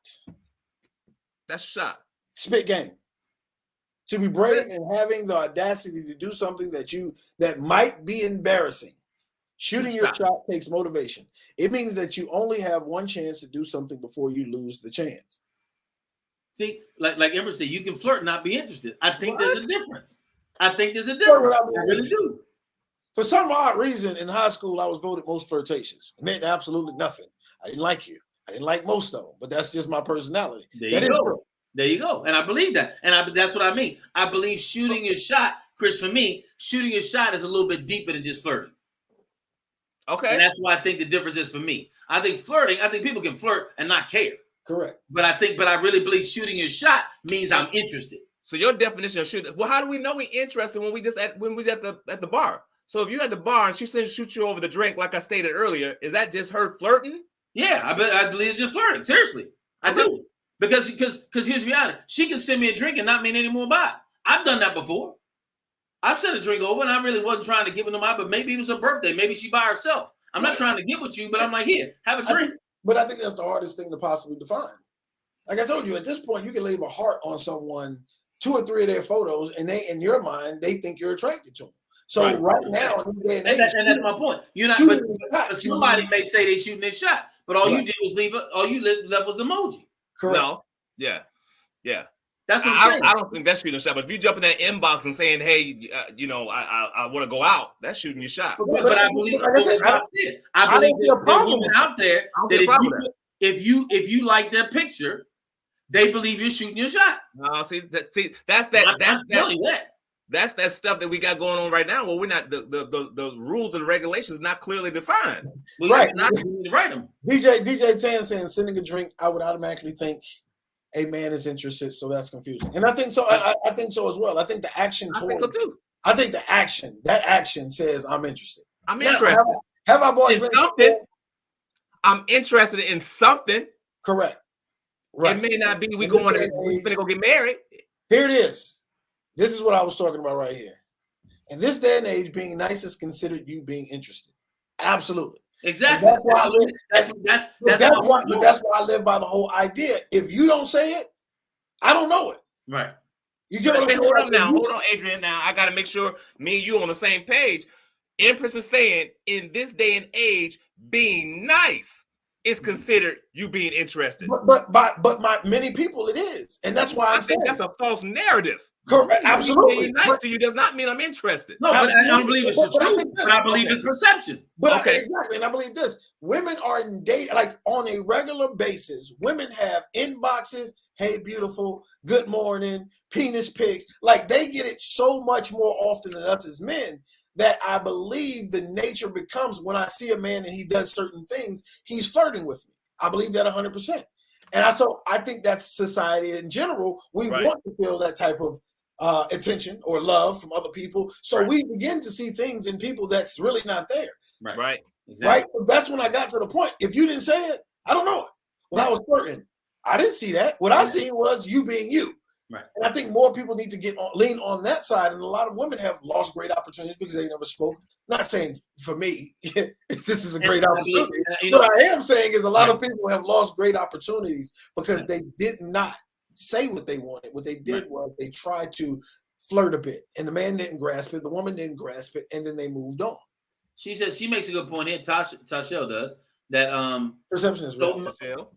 That's a shot. Spit game. To be brave and having the audacity to do something that might be embarrassing. Shooting your shot takes motivation. It means that you only have one chance to do something before you lose the chance. See, like Ember said, you can flirt and not be interested. I think there's a difference. I really do. For some odd reason, in high school, I was voted most flirtatious. It meant absolutely nothing. I didn't like you. I didn't like most of them, but that's just my personality. There you go. And I believe that. And that's what I mean. I believe shooting your shot, Chris, for me, shooting your shot is a little bit deeper than just flirting. Okay. And that's why I think the difference is for me. I think people can flirt and not care. Correct. But I really believe shooting your shot means I'm interested. So your definition of shooting, well, how do we know we're interested when we're at the bar? So if you're at the bar and she says shoot you over the drink, like I stated earlier, is that just her flirting? Yeah, I believe it's just flirting. Seriously, I do. Because here's the reality. She can send me a drink and not mean any more by it. I've done that before. I've sent a drink over and I really wasn't trying to give it to my, but maybe it was her birthday. Maybe she by herself. I'm not trying to get with you, but I'm like, here, have a drink. But I think that's the hardest thing to possibly define. Like I told you, at this point, you can leave a heart on someone, 2 or 3 of their photos, and they, in your mind, they think you're attracted to them. So right now, and that's my point. You're not, but somebody may say they shooting their shot, but all you did was leave. All you left was emoji. Correct. No, Yeah. That's what I'm saying. I don't think that's shooting a shot. But if you jump in that inbox and saying, "Hey, I want to go out," that's shooting your shot. But I believe, like I said, I believe see a there are problem women with out there I don't that see a problem with if you like their picture, they believe you're shooting your shot. No, that's I'm telling you that. That's that stuff that we got going on right now. Where we're not the rules and regulations not clearly defined. Well, Right. not to write them. DJ Tan saying sending a drink, I would automatically think a man is interested, so that's confusing. And I think so. I think so as well. I think the action I think so too. I think that action says I'm interested. I'm Now, interested. have I bought in drinks something. before? I'm interested in something. Correct. Right. It may not be we In going this to day and age- go get married. Here it is. This is what I was talking about right here. In this day and age, being nice is considered you being interested. Absolutely. Exactly. And that's why I live by the whole idea. If you don't say it, I don't know it. Right. You get what I'm saying? Hold on, Adrian. Now I got to make sure me and you on the same page. Empress is saying in this day and age, being nice is considered you being interested. But many people it is, and that's why I think that's a false narrative. Correct. Absolutely. Being nice to you does not mean I'm interested. No, but I don't believe it's the But I truth. think But I believe it's perception. But Okay. exactly, and I believe this: women are in date like on a regular basis. Women have inboxes. Hey, beautiful. Good morning. Penis pics. Like they get it so much more often than us as men that I believe the nature becomes when I see a man and he does certain things, he's flirting with me. I believe that 100%. And I think that's society in general. We Right. want to feel that type of attention or love from other people. So we begin to see things in people that's really not there. Right. Exactly. Right? So that's when I got to the point. If you didn't say it, I don't know it. When I was flirting, I didn't see that. What I seen was you being you. Right. And I think more people need to lean on that side. And a lot of women have lost great opportunities because they never spoke. Not saying for me, this is a great opportunity. What I am saying is a lot of people have lost great opportunities because they did not say what they wanted. What they did was they tried to flirt a bit, and the man didn't grasp it, the woman didn't grasp it, and then they moved on. She says she makes a good point here. Tashelle does that. Perception is real.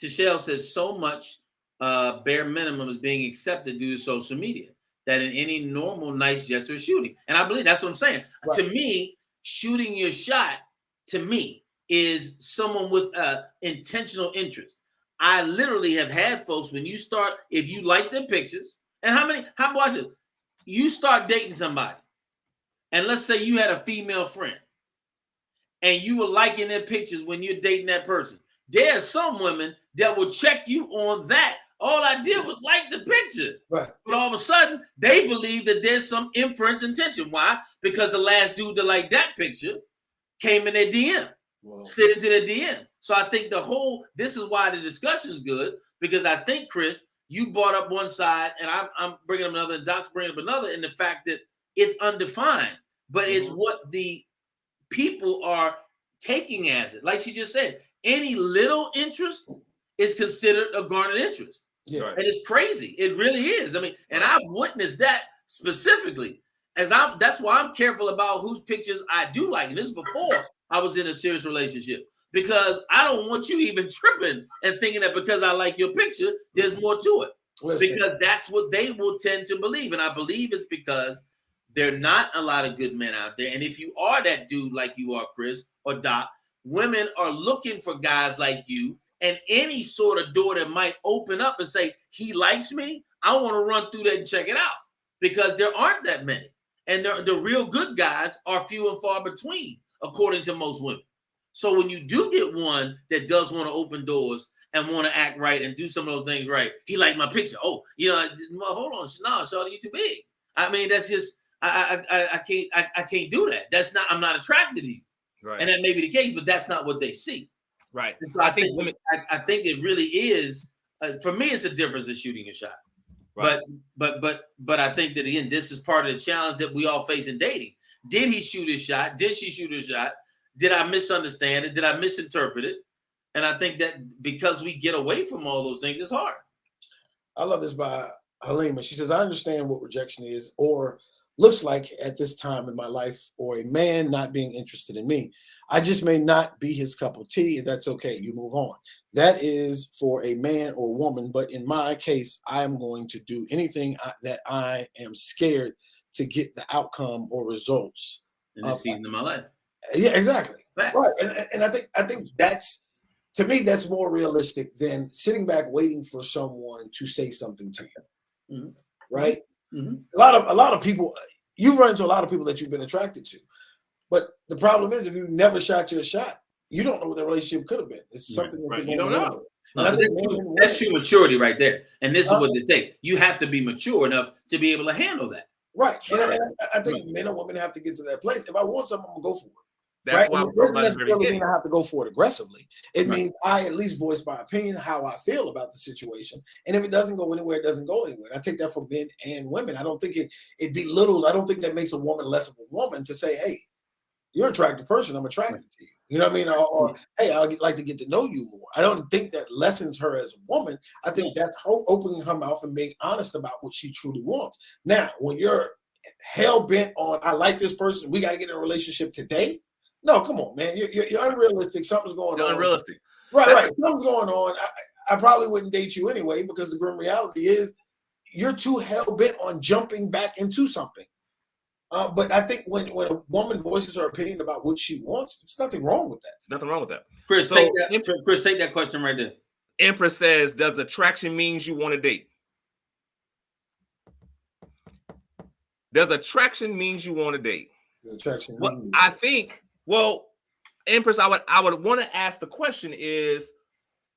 Tashelle says so much bare minimum is being accepted due to social media that in any normal nice gesture is shooting, and I believe that's what I'm saying. Right. To me, shooting your shot to me is someone with intentional interest. I literally have had folks when you start, if you like their pictures, and how watch it, you start dating somebody, and let's say you had a female friend, and you were liking their pictures when you're dating that person. There are some women that will check you on that. All I did was like the picture. Right. But all of a sudden, they believe that there's some inference intention. Why? Because the last dude that liked that picture came in their DM, slid into their DM. So I think this is why the discussion is good, because I think, Chris, you brought up one side, and I'm bringing up another, and Doc's bringing up another, in the fact that it's undefined, but it's what the people are taking as it. Like she just said, any little interest is considered a garnered interest. Yeah. And it's crazy. It really is. I mean, and I've witnessed that specifically. That's why I'm careful about whose pictures I do like. And this is before I was in a serious relationship, because I don't want you even tripping and thinking that because I like your picture, there's more to it. Listen. Because that's what they will tend to believe. And I believe it's because there are not a lot of good men out there. And if you are that dude like you are, Chris or Doc, women are looking for guys like you, and any sort of door that might open up and say, he likes me, I want to run through that and check it out, because there aren't that many. And the real good guys are few and far between, according to most women. So when you do get one that does want to open doors and want to act right and do some of those things right, he liked my picture. Oh, hold on, no, shawty, you too big. I mean, that's just I can't do that. That's not, I'm not attracted to you. Right. And that may be the case, but that's not what they see. Right. So I think it really is. For me, it's a difference in shooting a shot. Right. But I think that, again, this is part of the challenge that we all face in dating. Did he shoot his shot? Did she shoot her shot? Did I misunderstand it? Did I misinterpret it? And I think that because we get away from all those things, it's hard. I love this by Halima. She says, I understand what rejection is, or looks like at this time in my life, or a man not being interested in me. I just may not be his cup of tea, and that's okay. You move on. That is for a man or woman, but in my case, I am going to do anything that I am scared to get the outcome or results. In this season of my life. Yeah, exactly. Facts. Right, and I think that's, to me, that's more realistic than sitting back waiting for someone to say something to you. Mhm. Right? Mm-hmm. A lot of people, you've run into a lot of people that you've been attracted to. But the problem is, if you never shot your shot, you don't know what the relationship could have been. It's something that You don't know. That's true maturity right there. And this is what they take. You have to be mature enough to be able to handle that. Right. And I think men and women have to get to that place. If I want something, I'm going to go for it. That's right? why It doesn't necessarily mean I have to go for it aggressively. It means I at least voice my opinion, how I feel about the situation. And if it doesn't go anywhere, it doesn't go anywhere. And I take that for men and women. I don't think it belittles. I don't think that makes a woman less of a woman to say, hey, you're an attractive person. I'm attracted to you. You know what I mean? Or hey, I'd like to get to know you more. I don't think that lessens her as a woman. I think that's her opening her mouth and being honest about what she truly wants. Now, when you're hell bent on, I like this person, we got to get in a relationship today. No, come on, man. You're unrealistic. Something's going on. Unrealistic. Right. Something's going on. I probably wouldn't date you anyway, because the grim reality is you're too hell bent on jumping back into something. But I think when a woman voices her opinion about what she wants, there's nothing wrong with that. There's nothing wrong with that. Chris, take that question right there. Empress says, does attraction means you want to date? Does attraction means you want to date? Attraction. Well, I think, Empress, I would want to ask the question is,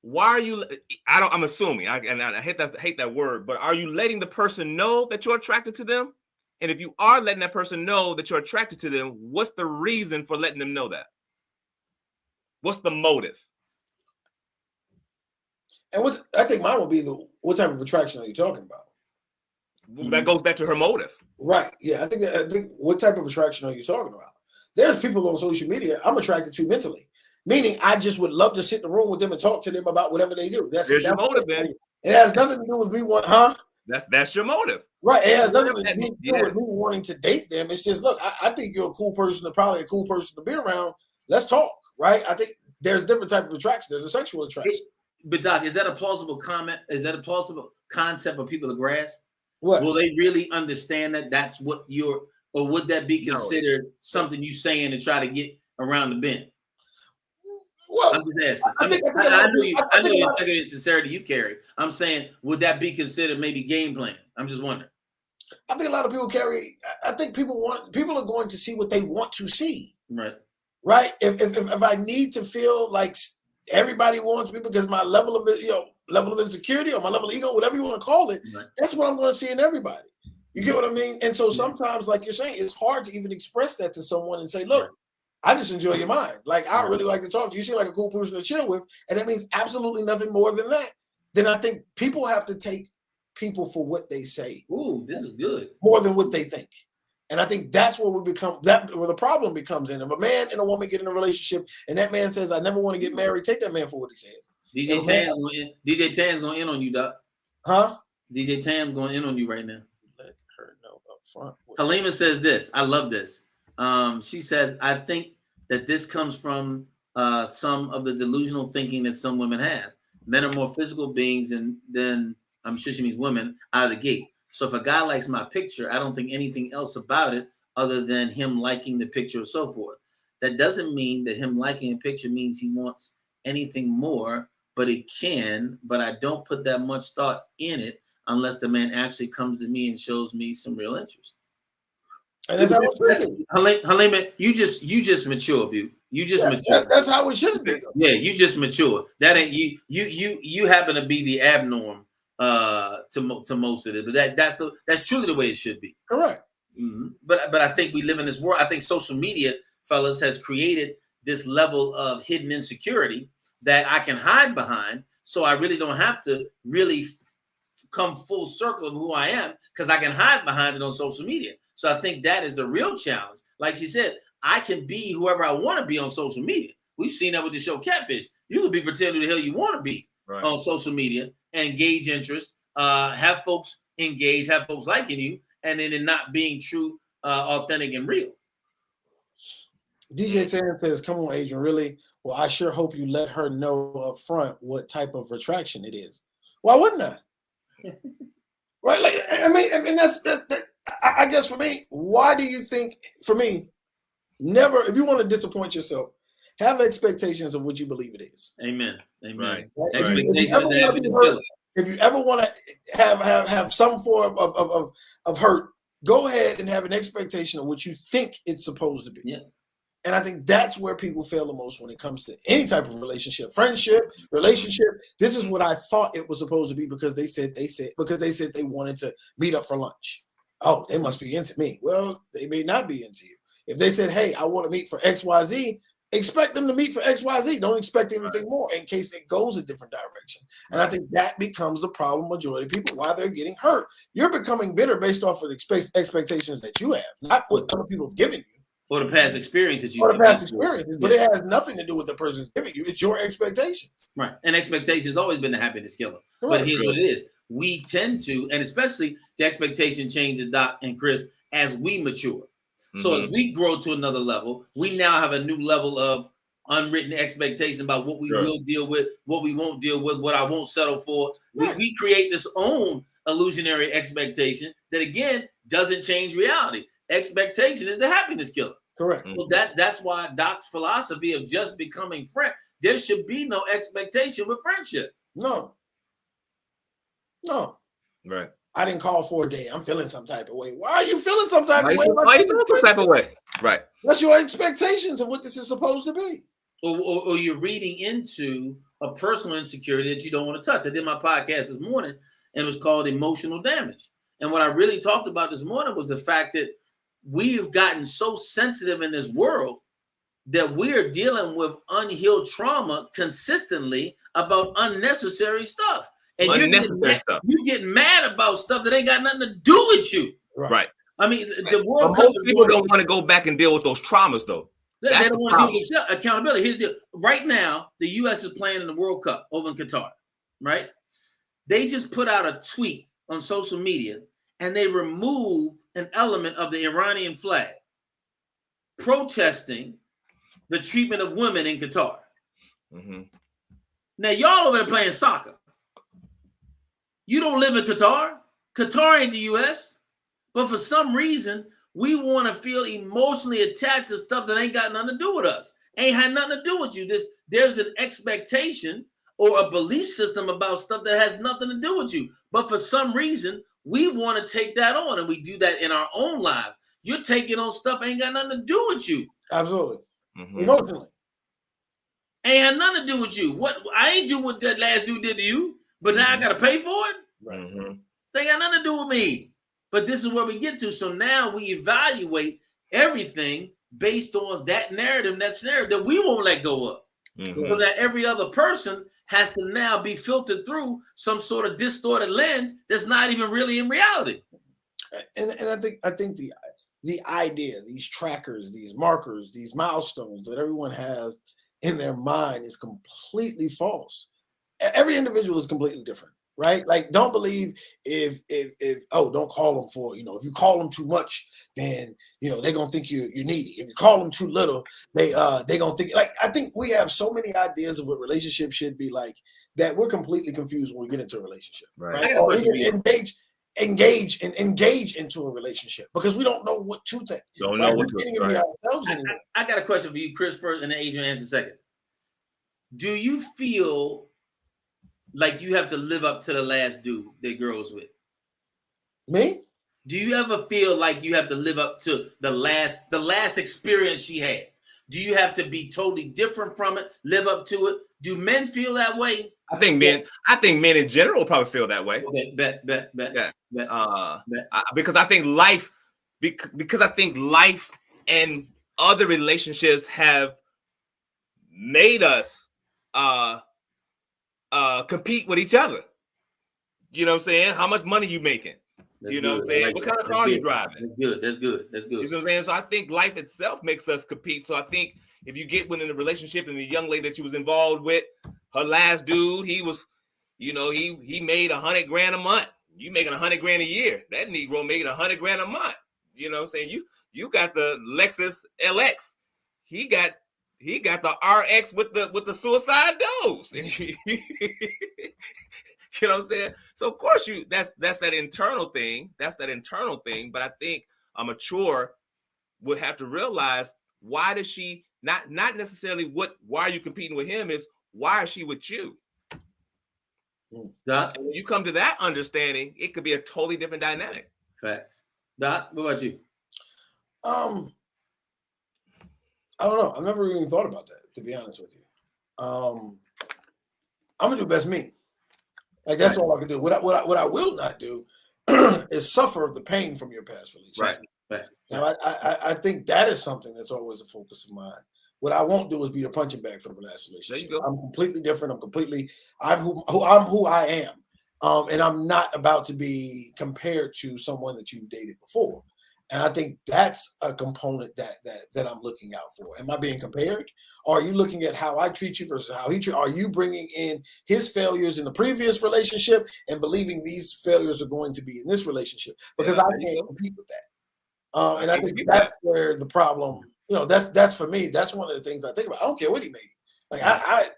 why are you? I'm assuming, I hate that word, but are you letting the person know that you're attracted to them? And if you are letting that person know that you're attracted to them, what's the reason for letting them know that? What's the motive? And I think mine would be what type of attraction are you talking about? That goes back to her motive. Right. Yeah. I think what type of attraction are you talking about? There's people on social media I'm attracted to mentally, meaning I just would love to sit in the room with them and talk to them about whatever they do. That's your motive, then. It has nothing to do with me That's your motive. Right. It has nothing to do with me wanting to date them. It's just, look, I think you're a cool person, probably a cool person to be around. Let's talk. Right. I think there's different type of attraction. There's a sexual attraction. But Doc, is that a plausible comment? Is that a plausible concept for people to grasp? What? Will they really understand that that's what or would that be considered something you saying to try to get around the bend? Well, I'm just asking. I know the integrity and sincerity you carry. I'm saying, would that be considered maybe game plan? I'm just wondering. I think a lot of people carry. I think people are going to see what they want to see. Right. Right. If I need to feel like everybody wants me because my level of insecurity or my level of ego, whatever you want to call it, that's what I'm going to see in everybody. You get what I mean? And so sometimes, like you're saying, it's hard to even express that to someone and say, look, I just enjoy your mind. Like, I really like to talk to you. You seem like a cool person to chill with. And that means absolutely nothing more than that. Then I think people have to take people for what they say. Ooh, this is good. More than what they think. And I think that's where where the problem becomes in. If a man and a woman get in a relationship and that man says, I never want to get married, take that man for what he says. DJ Tam's going in on you, Doc. Huh? DJ Tam's going in on you right now. Let her know up front. Halima says this. I love this. She says, I think that this comes from some of the delusional thinking that some women have. Men are more physical beings than I'm sure she means women out of the gate. So if a guy likes my picture, I don't think anything else about it other than him liking the picture or so forth. That doesn't mean that him liking a picture means he wants anything more, but it can. But I don't put that much thought in it unless the man actually comes to me and shows me some real interest. And that's how it should be. Halima, you just mature, Butte. You just mature. That's how it should be. Yeah, you just mature. That ain't you. You happen to be the abnorm to most of it, but that's truly the way it should be. Correct. Mm-hmm. But I think we live in this world. I think social media, fellas, has created this level of hidden insecurity that I can hide behind. So I really don't have to really come full circle of who I am because I can hide behind it on social media. So I think that is the real challenge. Like she said, I can be whoever I want to be on social media. We've seen that with the show Catfish. You can be pretending who the hell you want to be on social media and gauge interest, have folks engage, have folks liking you, and then it not being true authentic and real. DJ Tan says, "Come on, Adrian, really? Well, I sure hope you let her know up front what type of retraction it is. Why wouldn't I? Right? Like, I mean, that's I guess for me. Why do you think? For me, never. If you want to disappoint yourself, have expectations of what you believe it is. Amen. Amen. Right? Expectations that happen to kill. If you ever want to have some form of hurt, go ahead and have an expectation of what you think it's supposed to be. Yeah. And I think that's where people fail the most when it comes to any type of relationship, friendship, relationship. This is what I thought it was supposed to be because they said they wanted to meet up for lunch. Oh, they must be into me. Well, they may not be into you. If they said, hey, I want to meet for XYZ, expect them to meet for XYZ. Don't expect anything more in case it goes a different direction. And I think that becomes the problem majority of people, why they're getting hurt. You're becoming bitter based off of expectations that you have, not what other people have given you. Or the past experiences Or the past experiences, but it has nothing to do with the person's giving you. It's your expectations. Right. And expectation has always been the happiness killer. Correct. But here's what it is. We tend to, and especially the expectation changes, Doc and Chris, as we mature. So as we grow to another level, we now have a new level of unwritten expectation about what we will deal with, what we won't deal with, what I won't settle for. Right. We create this own illusionary expectation that, again, doesn't change reality. Expectation is the happiness killer. Correct. So that's why Doc's philosophy of just becoming friend, there should be no expectation with friendship. No. Right. I didn't call for a day. I'm feeling some type of way. Why are you feeling some type of way? Why you feeling some type of way? Right. That's your expectations of what this is supposed to be. Or you're reading into a personal insecurity that you don't want to touch. I did my podcast this morning and it was called Emotional Damage. And what I really talked about this morning was the fact that we've gotten so sensitive in this world that we're dealing with unhealed trauma consistently about unnecessary stuff. And you get mad about stuff that ain't got nothing to do with you. Right. I mean, the world. Most people don't want to go back and deal with those traumas, though. They don't want to deal with accountability. Here's the right now, the U.S. is playing in the World Cup over in Qatar, right? They just put out a tweet on social media and they removed an element of the Iranian flag, protesting the treatment of women in Qatar. Mm-hmm. Now, y'all over there playing soccer. You don't live in Qatar. Qatar ain't the U.S. But for some reason, we want to feel emotionally attached to stuff that ain't got nothing to do with us. Ain't had nothing to do with you. There's an expectation or a belief system about stuff that has nothing to do with you. But for some reason, we want to take that on, and we do that in our own lives. You're taking on stuff ain't got nothing to do with you. Absolutely. Mm-hmm. Emotionally. Ain't had nothing to do with you. What I ain't do what that last dude did to you, but now I got to pay for it? Right. Mm-hmm. They got nothing to do with me. But this is where we get to. So now we evaluate everything based on that narrative, that scenario that we won't let go of. Mm-hmm. So that every other person has to now be filtered through some sort of distorted lens that's not even really in reality. And I think the idea, these trackers, these markers, these milestones that everyone has in their mind is completely false. Every individual is completely different. Right? Like, don't believe if don't call them for, if you call them too much, then, they're going to think you're needy. If you call them too little, they're going to think, like, I think we have so many ideas of what relationships should be like that we're completely confused when we get into a relationship. Right? Or engage into a relationship because we don't know what to think. Don't know what to think. I got a question for you, Chris, first, and then Adrian answer second. Do you feel like you have to live up to the last dude that girl was with? Me? Do you ever feel like you have to live up to the last experience she had? Do you have to be totally different from it, live up to it? Do men feel that way? I think men in general probably feel that way. Okay, bet. Because I think life and other relationships have made us compete with each other. You know what I'm saying? How much money you making? That's what I'm saying? What kind of car are you driving? That's good. You know what I'm saying? So I think life itself makes us compete. So I think if you get within a relationship and the young lady that you was involved with, her last dude, he was, he made $100,000 a month. You making $100,000 a year. That Negro making $100,000 a month. You know what I'm saying? You got the Lexus LX. He got the RX with the suicide dose. You know what I'm saying? So of course that's that internal thing. That's that internal thing. But I think a mature would have to realize, why does she not necessarily why are you competing with him, is why is she with you? Doc? And when you come to that understanding, it could be a totally different dynamic. Facts. Doc, what about you? I don't know. I've never even thought about that, to be honest with you. I'm gonna do best me. Like, that's all I can do. What I will not do is suffer the pain from your past relationship. Right. Now, I think that is something that's always a focus of mine. What I won't do is be the punching bag for the last relationship. There you go. I'm completely different. I'm who I am. And I'm not about to be compared to someone that you've dated before. And I think that's a component that I'm looking out for. Am I being compared? Or are you looking at how I treat you versus how he treats? Are you bringing in his failures in the previous relationship and believing these failures are going to be in this relationship? Because I can't compete with that. And I think that's where the problem, that's for me. That's one of the things I think about. I don't care what he made. Like, I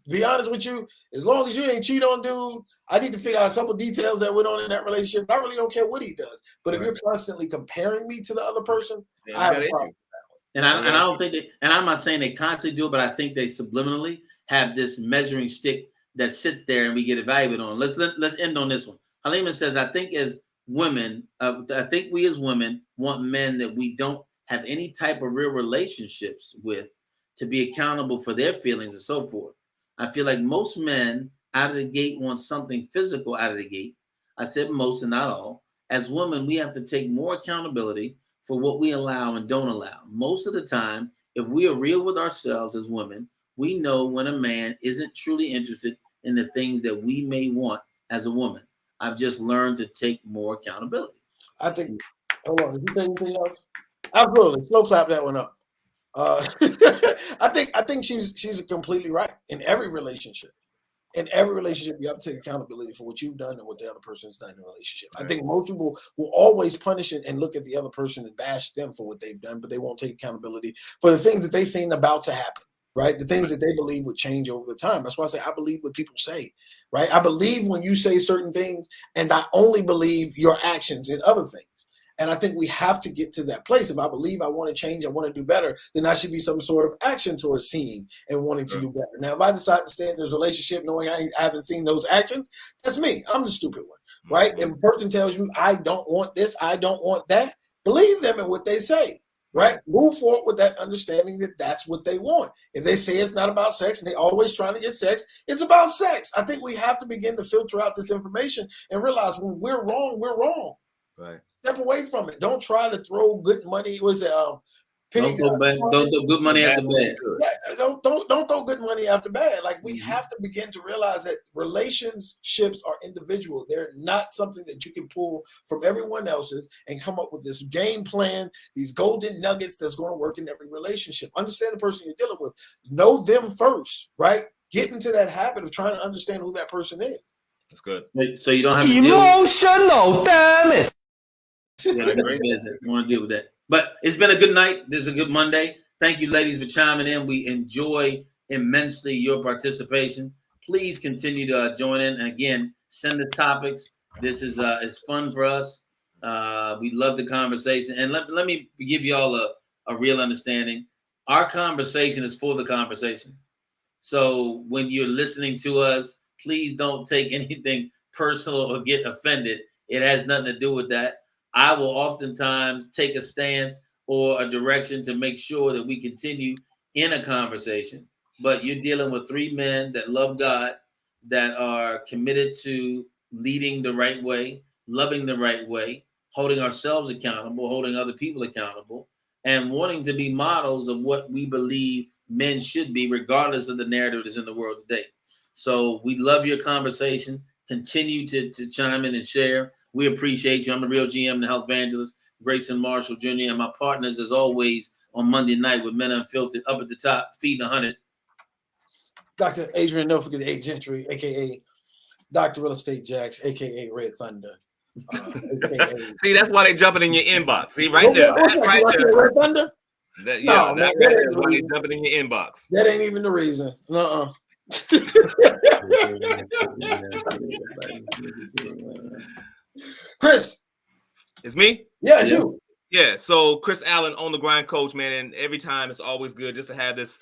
be honest with you, as long as you ain't cheat on dude, I need to figure out a couple details that went on in that relationship. I really don't care what he does. But if you're constantly comparing me to the other person, I have a problem. And I don't think and I'm not saying they constantly do it, but I think they subliminally have this measuring stick that sits there and we get evaluated on. Let's end on this one. Halima says, I think as women, we as women want men that we don't have any type of real relationships with to be accountable for their feelings and so forth. I feel like most men out of the gate want something physical out of the gate. I said most and not all. As women, we have to take more accountability for what we allow and don't allow. Most of the time, if we are real with ourselves as women, we know when a man isn't truly interested in the things that we may want as a woman. I've just learned to take more accountability. I think, hold on, did you say anything else? Absolutely. Slow clap that one up. I think she's completely right. In every relationship, you have to take accountability for what you've done and what the other person's done in a relationship. Right. I think most people will always punish it and look at the other person and bash them for what they've done, but they won't take accountability for the things that they seen about to happen, right? The things that they believe would change over the time. That's why I say I believe what people say, right? I believe when you say certain things, and I only believe your actions and other things. And I think we have to get to that place. If I believe I want to change, I want to do better, then I should be some sort of action towards seeing and wanting to do better. Now, if I decide to stay in this relationship knowing I haven't seen those actions, that's me. I'm the stupid one, right? If a person tells you, I don't want this, I don't want that, believe them in what they say, right? Move forward with that understanding that that's what they want. If they say it's not about sex and they're always trying to get sex, it's about sex. I think we have to begin to filter out this information and realize when we're wrong, we're wrong. Right. Step away from it. Don't try to throw good money. Was it don't throw good money after bad. Yeah, don't throw good money after bad. Like, we have to begin to realize that relationships are individual. They're not something that you can pull from everyone else's and come up with this game plan, these golden nuggets that's going to work in every relationship. Understand the person you're dealing with. Know them first, right? Get into that habit of trying to understand who that person is. That's good. So you don't have to emotional, damn it. You want to deal with that. But it's been a good night. This is a good Monday. Thank you, ladies, for chiming in. We enjoy immensely your participation. Please continue to join in. And again, send us topics. This is it's fun for us. We love the conversation. And let me give you all a real understanding. Our conversation is for the conversation. So when you're listening to us, please don't take anything personal or get offended. It has nothing to do with that. I will oftentimes take a stance or a direction to make sure that we continue in a conversation. But you're dealing with three men that love God, that are committed to leading the right way, loving the right way, holding ourselves accountable, holding other people accountable, and wanting to be models of what we believe men should be, regardless of the narrative that's in the world today. So we love your conversation. Continue to chime in and share. We appreciate you. I'm the Real GM, the Health Evangelist, Grayson Marshall Jr., and my partners, as always, on Monday night with Men Unfiltered, up at the top, feeding 100. Dr. Adrian, don't forget A Gentry, a.k.a. Dr. Real Estate Jacks, a.k.a. Red Thunder. See, that's why they jumping in your inbox. See, right there. What's That that? right Do I say there. Red Thunder? That, No, yeah, man, that that right there ain't is the why they reason. jumping in your inbox. That ain't even the reason. Nuh-uh. Chris. It's me? Yeah, it's you. Yeah, so Chris Allen on the grind coach, man, and every time it's always good just to have this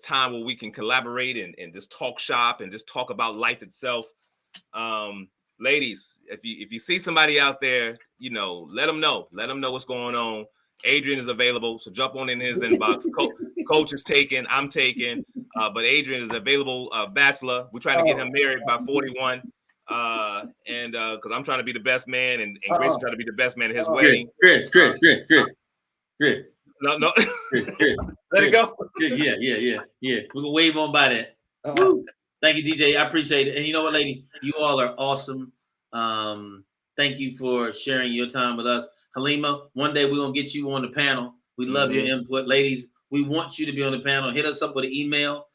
time where we can collaborate and just talk shop and just talk about life itself. Ladies, if you see somebody out there, you know, let them know what's going on. Adrian is available, so jump on in his inbox. Coach is taken, I'm taken, but Adrian is available. Bachelor, we're trying to get him married by 41. And because I'm trying to be the best man, and Grayson trying to be the best man at his wedding. Chris. No. Chris. Let it go. Yeah. We're gonna wave on by that. Thank you, DJ. I appreciate it. And you know what, ladies, you all are awesome. Thank you for sharing your time with us. Halima, one day we're gonna get you on the panel. We love your input. Ladies, we want you to be on the panel. Hit us up with an email.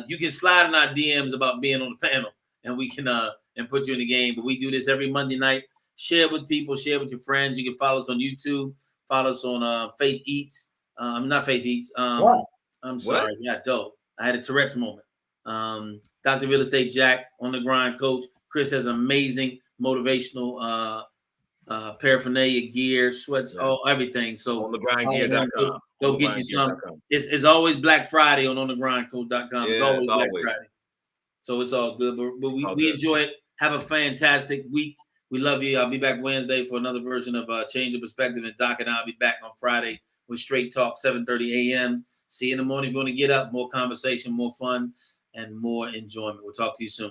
You can slide in our DMs about being on the panel, and we can and put you in the game. But we do this every Monday night. Share with people, share with your friends. You can follow us on YouTube, follow us on Faith Eats. Not Faith Eats. I'm sorry. Yeah, dope. I had a Tourette's moment. Dr. Real Estate Jack on the grind coach. Chris has amazing motivational paraphernalia, gear, sweats, everything. So on the grindgear.com. Go get you some. It's always Black Friday on thegrindcoach.com. It's always Black Friday. So it's all good. But we enjoy it. Have a fantastic week. We love you. I'll be back Wednesday for another version of Change of Perspective. And Doc and I'll be back on Friday with Straight Talk, 7:30 a.m. See you in the morning if you want to get up. More conversation, more fun, and more enjoyment. We'll talk to you soon.